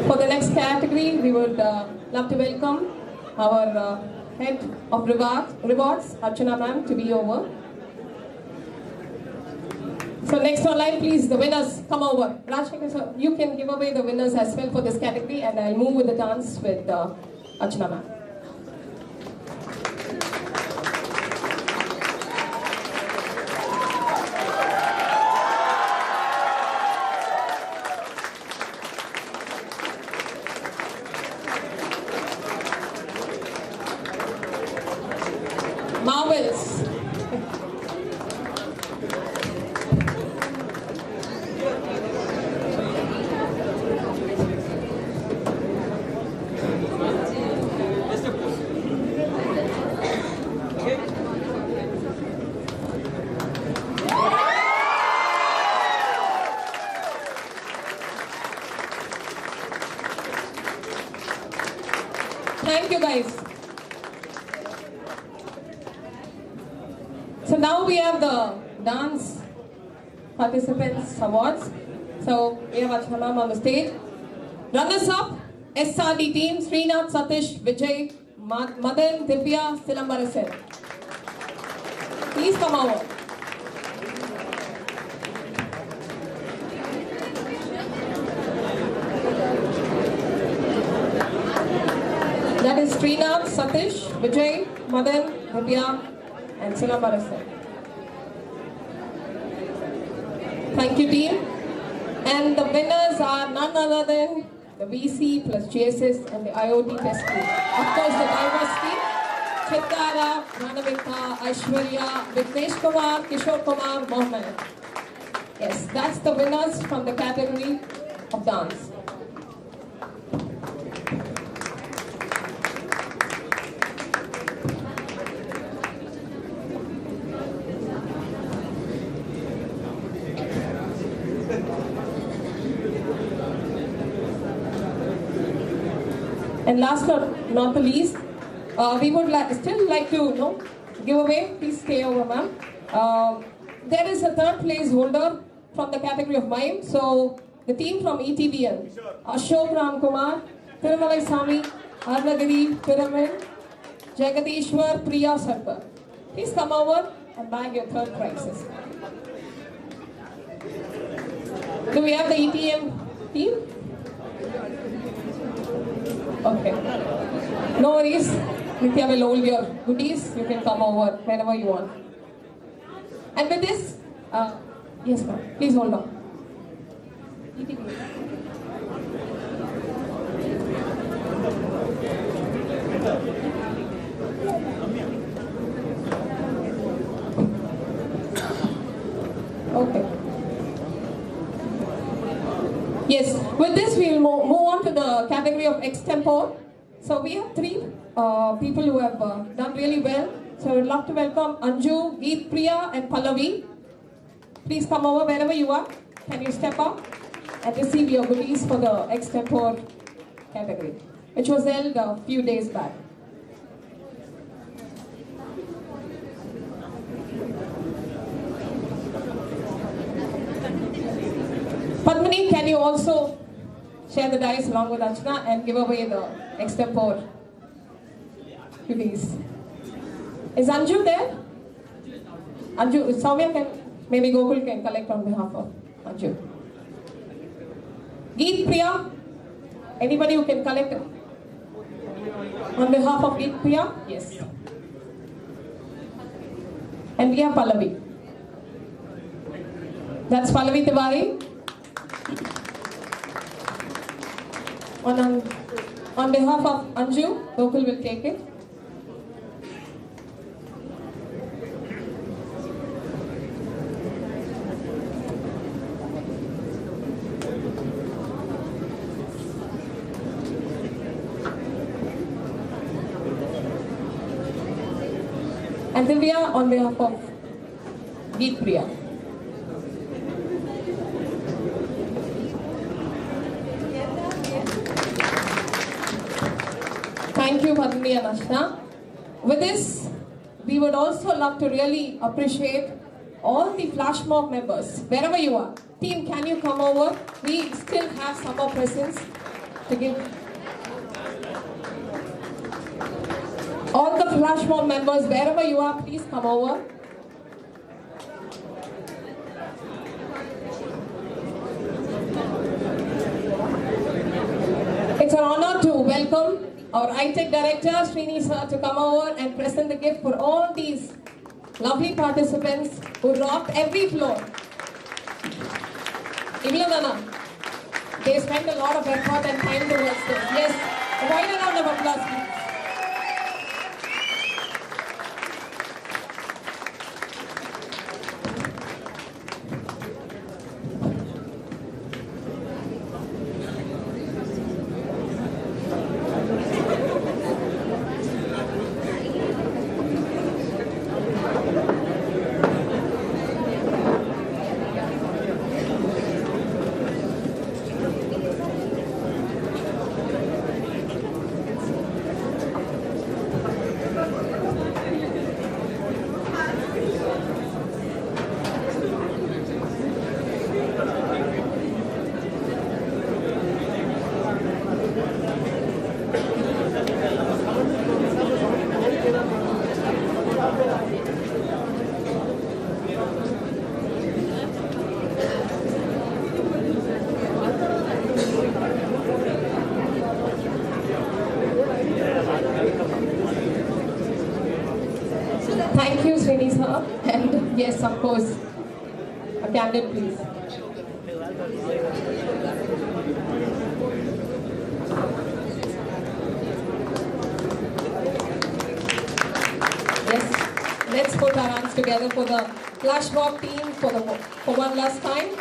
For the next category, we would love to welcome our head of rewards, Archana ma'am, to be over. So next online, please, the winners come over. Rajshekar sir, you can give away the winners as well for this category, and I'll move with the dance with Archana ma'am. Marvels. Thank you guys. So now we have the dance participants awards. So we have Archana ma'am on the stage. Runners up, SRD team, Srinath, Satish, Vijay, Madan, Divya, Silambarasan. Please come over. That is Srinath, Satish, Vijay, Madan, Divya, and Silambarasan. Thank you, team. And the winners are none other than the VC plus GSS and the IoT test team. Of course, the diverse team, Chitara, Ranavika, Aishwarya, Vignesh Kumar, Kishore Kumar, Mohammed. Yes, that's the winners from the category of dance. And last but not the least, we would still like to give away. Please stay over, ma'am. There is a third place holder from the category of mime. So the team from ETBN, Ashok Ramkumar, Tirumalai Sami, Arnagiri, Pyramid, Jagadishwar, Priya Sarkar. Please come over and bag your third prizes. Do we have the ETM team? Okay. No worries. Nitya will hold your goodies. You can come over whenever you want. And with this, yes ma'am, please hold on. Okay. Yes, with this we will move on to the category of extempore. So we have three people who have done really well. So I would love to welcome Anju, Geet Priya and Pallavi. Please come over wherever you are. Can you step up and receive your goodies for the extempore category, which was held a few days back. Padmini, can you also share the dice along with Archana and give away the extempore goodies? Is Anju there? Anju, Soumya can, maybe Gokul can collect on behalf of Anju. Geet Priya, anybody who can collect on behalf of Geet Priya? Yes. And we have Pallavi. That's Pallavi Tiwari. On behalf of Anju, Gokul will take it. And Divya on behalf of Geet Priya. Thank you, Padmini and Ashna. With this, we would also love to really appreciate all the flash mob members, wherever you are. Team, can you come over? We still have some more presents to give. All the flash mob members, wherever you are, please come over. It's an honor to welcome our Itec director, Srini sir, to come over and present the gift for all these lovely participants who rocked every floor. They spent a lot of effort and time towards this. Yes, a wide round of applause, please. Thank you, Srini sir. And yes, of course, a candid, please. Yes, let's put our hands together for the flash mob team for one last time.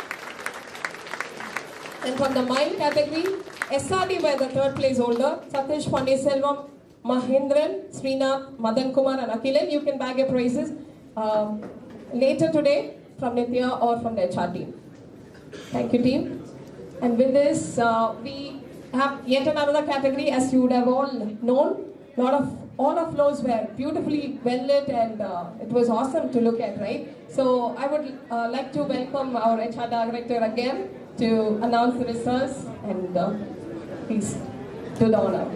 And from the mime category, SRD were the third place holder, Satish Pandiselvam, Mahendran, Srinath, Madan Kumar and Akhilan. You can bag your prizes later today from Nitya or from the HR team. Thank you, team. And with this, we have yet another category. As you would have all known, all our floors were beautifully well lit and it was awesome to look at, right? So I would like to welcome our HR director again to announce the results and please do the honor.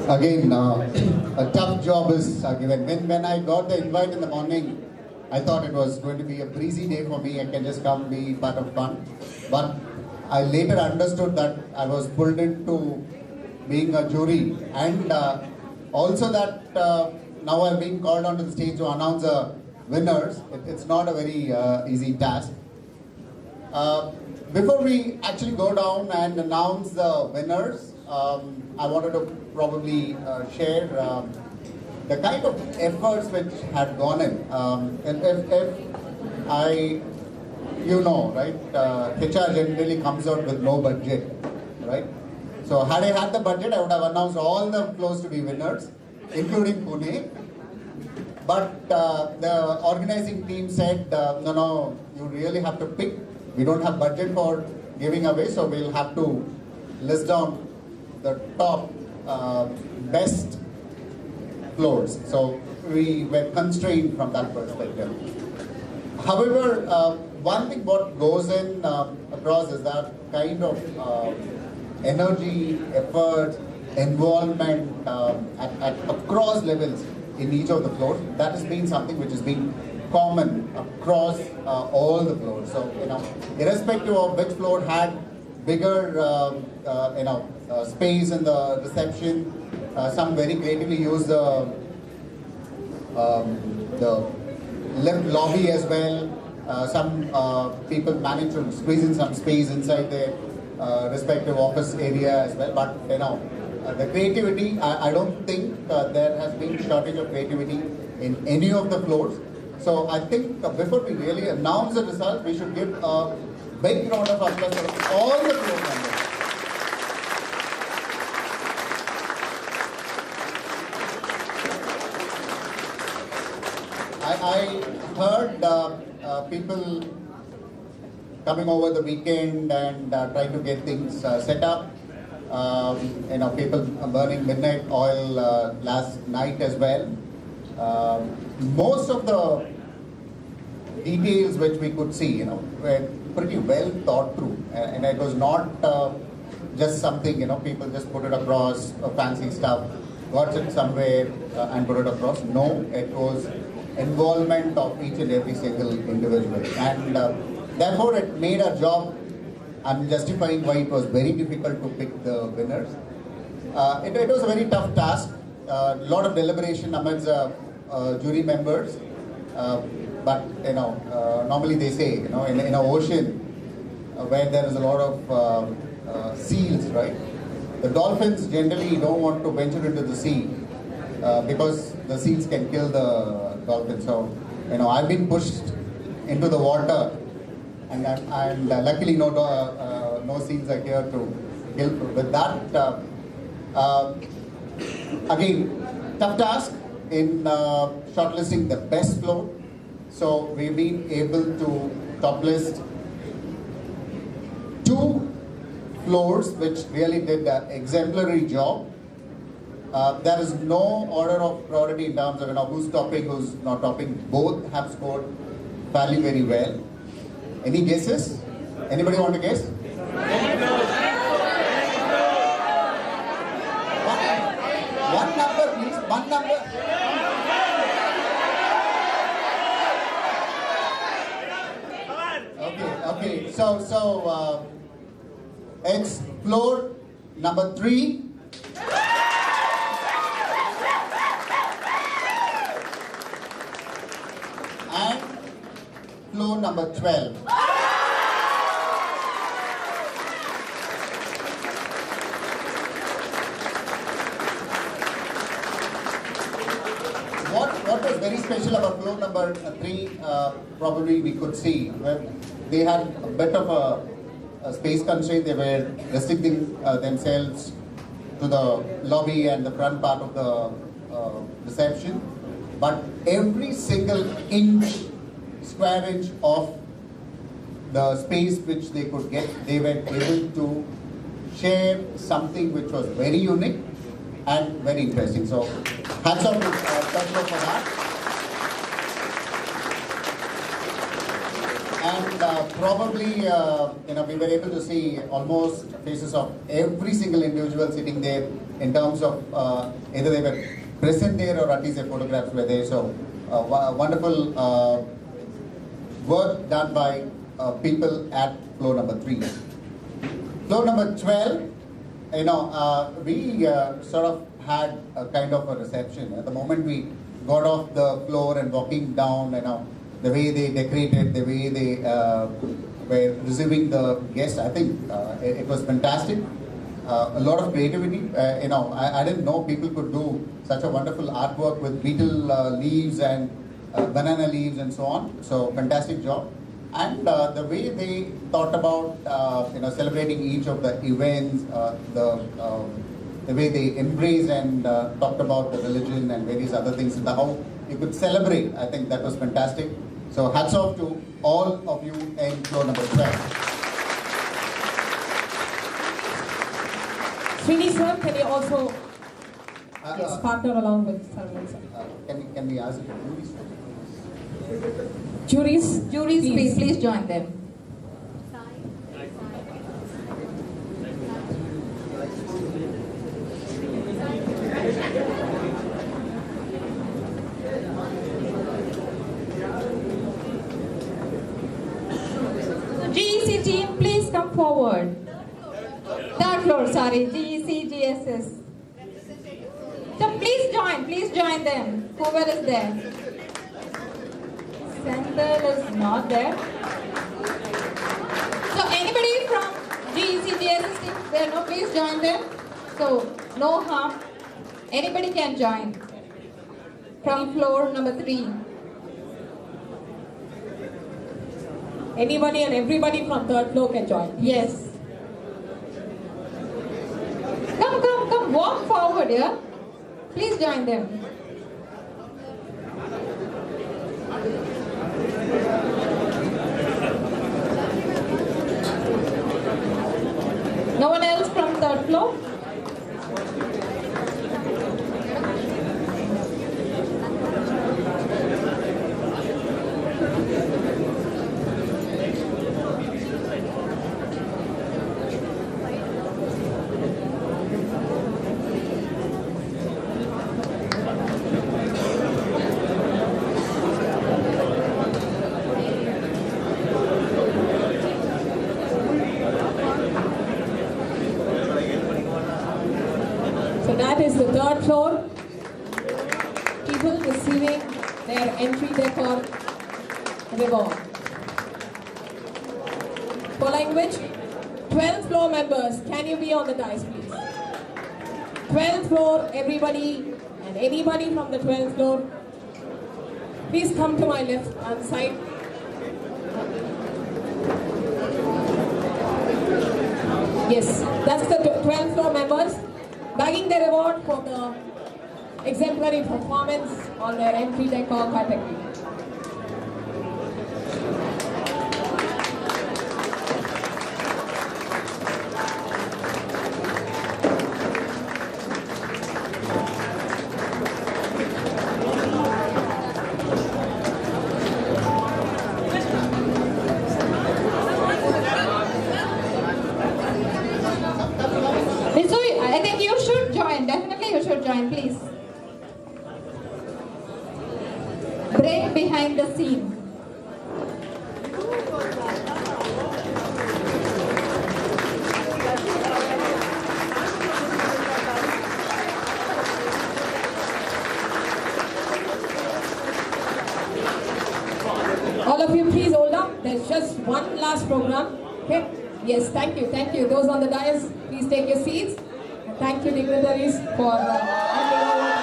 Again, a tough job is given. When I got the invite in the morning, I thought it was going to be a breezy day for me. I can just come be part of fun. But I later understood that I was pulled into being a jury. And also that now I've been called onto the stage to announce the winners. It's not a very easy task. Before we actually go down and announce the winners, I wanted to probably share the kind of efforts which had gone in. HR generally comes out with no budget, right? So had I had the budget, I would have announced all the floors to be winners, including Pune. But the organizing team said, no, you really have to pick. We don't have budget for giving away, so we'll have to list down the top best floors. So we were constrained from that perspective. However, one thing what goes in across is that kind of energy, effort, involvement at across levels in each of the floors. That has been something which has been common across all the floors. So, irrespective of which floor had bigger, space in the reception, some very creatively used the left lobby as well. Some people managed to squeeze in some space inside their respective office area as well. But the creativity, I don't think there has been shortage of creativity in any of the floors. So I think before we really announce the results, we should give a big round of applause for all the floor members. I heard people coming over the weekend and trying to get things set up. People burning midnight oil last night as well. Most of the details which we could see, were pretty well thought through, and it was not just something, people just put it across fancy stuff, got it somewhere and put it across. No, it was involvement of each and every single individual, and therefore it made our job. I'm justifying why it was very difficult to pick the winners. It was a very tough task, a lot of deliberation amongst jury members. But normally they say, in an ocean where there is a lot of seals, right? The dolphins generally don't want to venture into the sea because the seals can kill the dolphins. So, I've been pushed into the water, and luckily no seals are here to kill. With that, again, tough task in shortlisting the best floor. So we've been able to top list 2 floors which really did an exemplary job. There is no order of priority in terms of who's topping, who's not topping. Both have scored fairly very well. Any guesses? Anybody want to guess? One number, please. One number. Okay. So it's floor number 3. And floor number 12. What was very special about floor number 3, probably we could see, when they had a bit of a space constraint. They were restricting themselves to the lobby and the front part of the reception. But every single square inch of the space which they could get, they were able to share something which was very unique and very interesting. So hats off to Tesla for that. And probably, we were able to see almost faces of every single individual sitting there in terms of either they were present there or at least their photographs were there. So wonderful work done by people at floor number 3. Floor number 12, we sort of had a kind of a reception. At the moment we got off the floor and walking down, the way they decorated, the way they were receiving the guests, I think it was fantastic. A lot of creativity. I didn't know people could do such a wonderful artwork with beetle leaves and banana leaves and so on. So fantastic job. And the way they thought about celebrating each of the events, the way they embraced and talked about the religion and various other things, how you could celebrate, I think that was fantastic. So hats off to all of you in floor number 12. Srini sir, can you also partner along with Sarvan sir? Can we ask juries? Juries, please join them. GEC team, please come forward. Third floor, sorry, GEC, GSS. So please join them, whoever is there. Central is not there. So anybody from GEC, GSS team there? No, please join them. So no harm. Anybody can join from floor number 3. Anybody and everybody from third floor can join. Yes. Come, walk forward here. Please join them. No one else from third floor? So that is the third floor. People receiving their entry decor reward. Following which, 12th floor members, can you be on the dais please? 12th floor, everybody and anybody from the 12th floor, please come to my left hand side. Yes, that's the 12th floor members bagging the reward for the exemplary performance on their entry decor category. I think you should join. Definitely you should join, please. Break behind the scene. All of you please hold up. There's just one last program. Okay? Yes, thank you, thank you. Those on the dais, please take your seats. And thank you, dignitaries, for handing over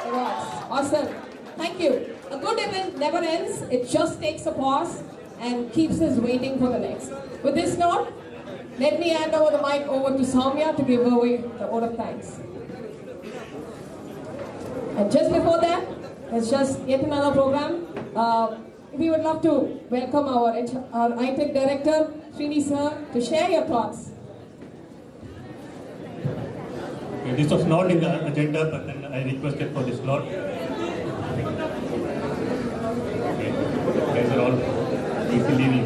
awards. Awesome. Thank you. A good event never ends. It just takes a pause and keeps us waiting for the next. With this note, let me hand over the mic over to Soumya to give away the vote of thanks. And just before that, there's just yet another program. We would love to welcome our Itec director, Srini sir, to share your thoughts. Okay, this was not in the agenda, but then I requested for this slot. Okay, guys are all easy leaving.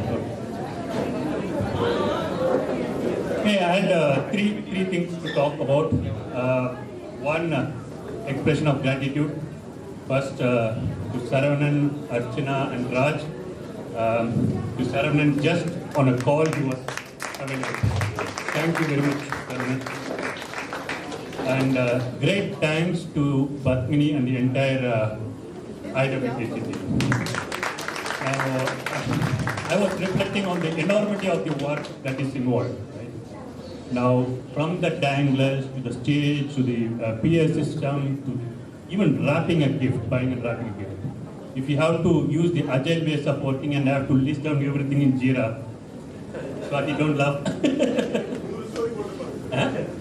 Okay, I had three things to talk about. One, expression of gratitude. First, to Saravanan, Archana and Raj. To Saravanan, just on a call he was available. Thank you very much, Saravanan. And great thanks to Padmini and the entire IWTC team. I was reflecting on the enormity of the work that is involved. Right? Now, from the danglers to the stage to the PA system to even wrapping a gift, buying and wrapping a gift. If you have to use the agile ways of working and have to list down everything in Jira, Swati, don't laugh.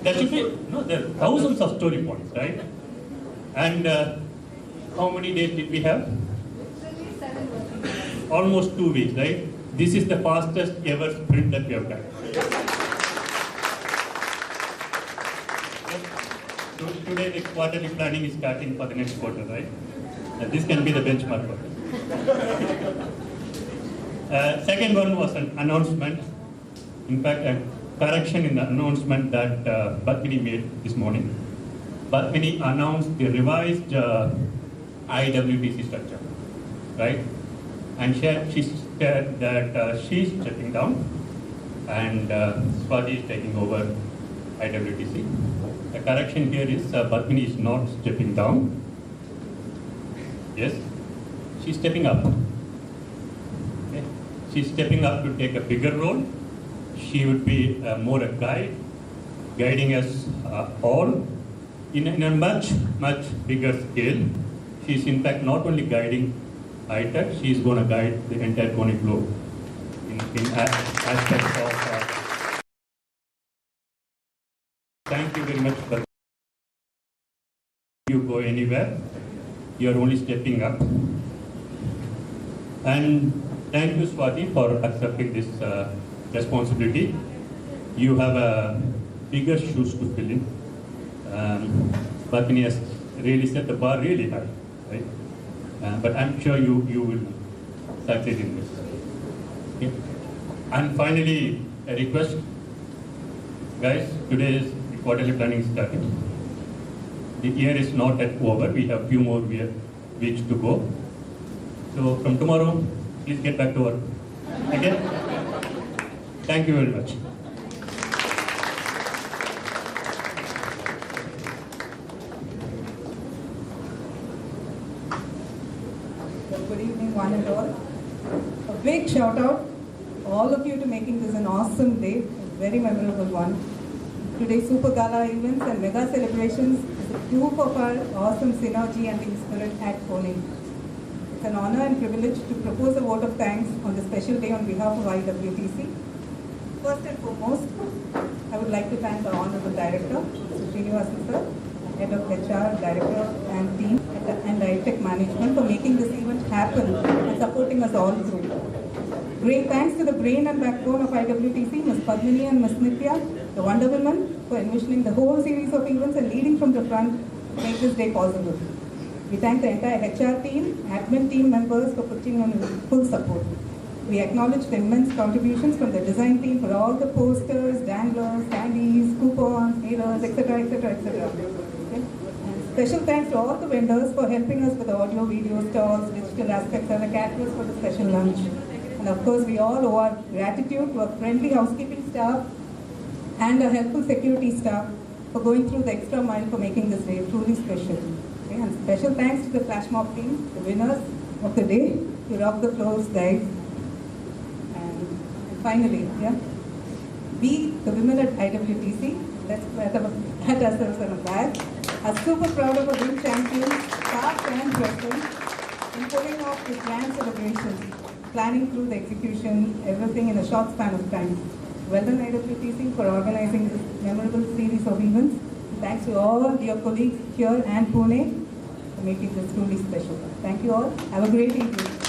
There should be, no, there are thousands of story points, right? And how many days did we have? Almost 2 weeks, right? This is the fastest ever sprint that we have done. Today the quarterly planning is starting for the next quarter, right? This can be the benchmark for it. Second one was an announcement. In fact, a correction in the announcement that Padmini made this morning. Padmini announced the revised IWTC structure, right? And she said that she's stepping down and Swati is taking over IWTC. The correction here is Padmini is not stepping down. Yes, she's stepping up. Okay. She's stepping up to take a bigger role. She would be more a guide, guiding us all in a much bigger scale. She's in fact not only guiding Itec, she's going to guide the entire Koni globe in aspects of. Thank you very much for you go anywhere. You are only stepping up. And thank you, Swati, for accepting this responsibility. you have a bigger shoes to fill in. Bhavini has really set the bar really high, right? But I'm sure you will succeed in this. Okay. And finally, a request. Guys, today is the quarterly planning starting. The year is not yet over. We have few more weeks to go. So from tomorrow, please get back to work. Okay? Thank you very much. Good evening, one and all. A big shout out, all of you, to making this an awesome day, a very memorable one. Today's Super Gala events and mega celebrations is a proof of our awesome synergy and team spirit at Pune. It's an honor and privilege to propose a vote of thanks on this special day on behalf of IWTC. First and foremost, I would like to thank the Honorable Director, Mr. Srinivasan sir, Head of HR, Director and team, and Itec management for making this event happen and supporting us all through. Great thanks to the brain and backbone of IWTC, Ms. Padmini and Ms. Nitya, the Wonder Woman, for envisioning the whole series of events and leading from the front to make this day possible. We thank the entire HR team, admin team members for putting on full support. We acknowledge the immense contributions from the design team for all the posters, danglers, candies, coupons, mailers, etc., etc., etc. Okay? And special thanks to all the vendors for helping us with the audio, video, stalls, digital aspects, and the caterers for the special lunch. And of course, we all owe our gratitude to our friendly housekeeping staff and our helpful security staff for going through the extra mile for making this day truly special. Okay? And special thanks to the flash mob team, the winners of the day. You rock the floors, guys. And finally, we, the women at IWTC, let's pat ourselves on the back, are super proud of our wing champions, past and present, in pulling off this grand celebration, planning through the execution, everything in a short span of time. Well done, IWTC, for organizing this memorable series of events. Thanks to all your colleagues here and Pune for making this truly special. Thank you all. Have a great evening.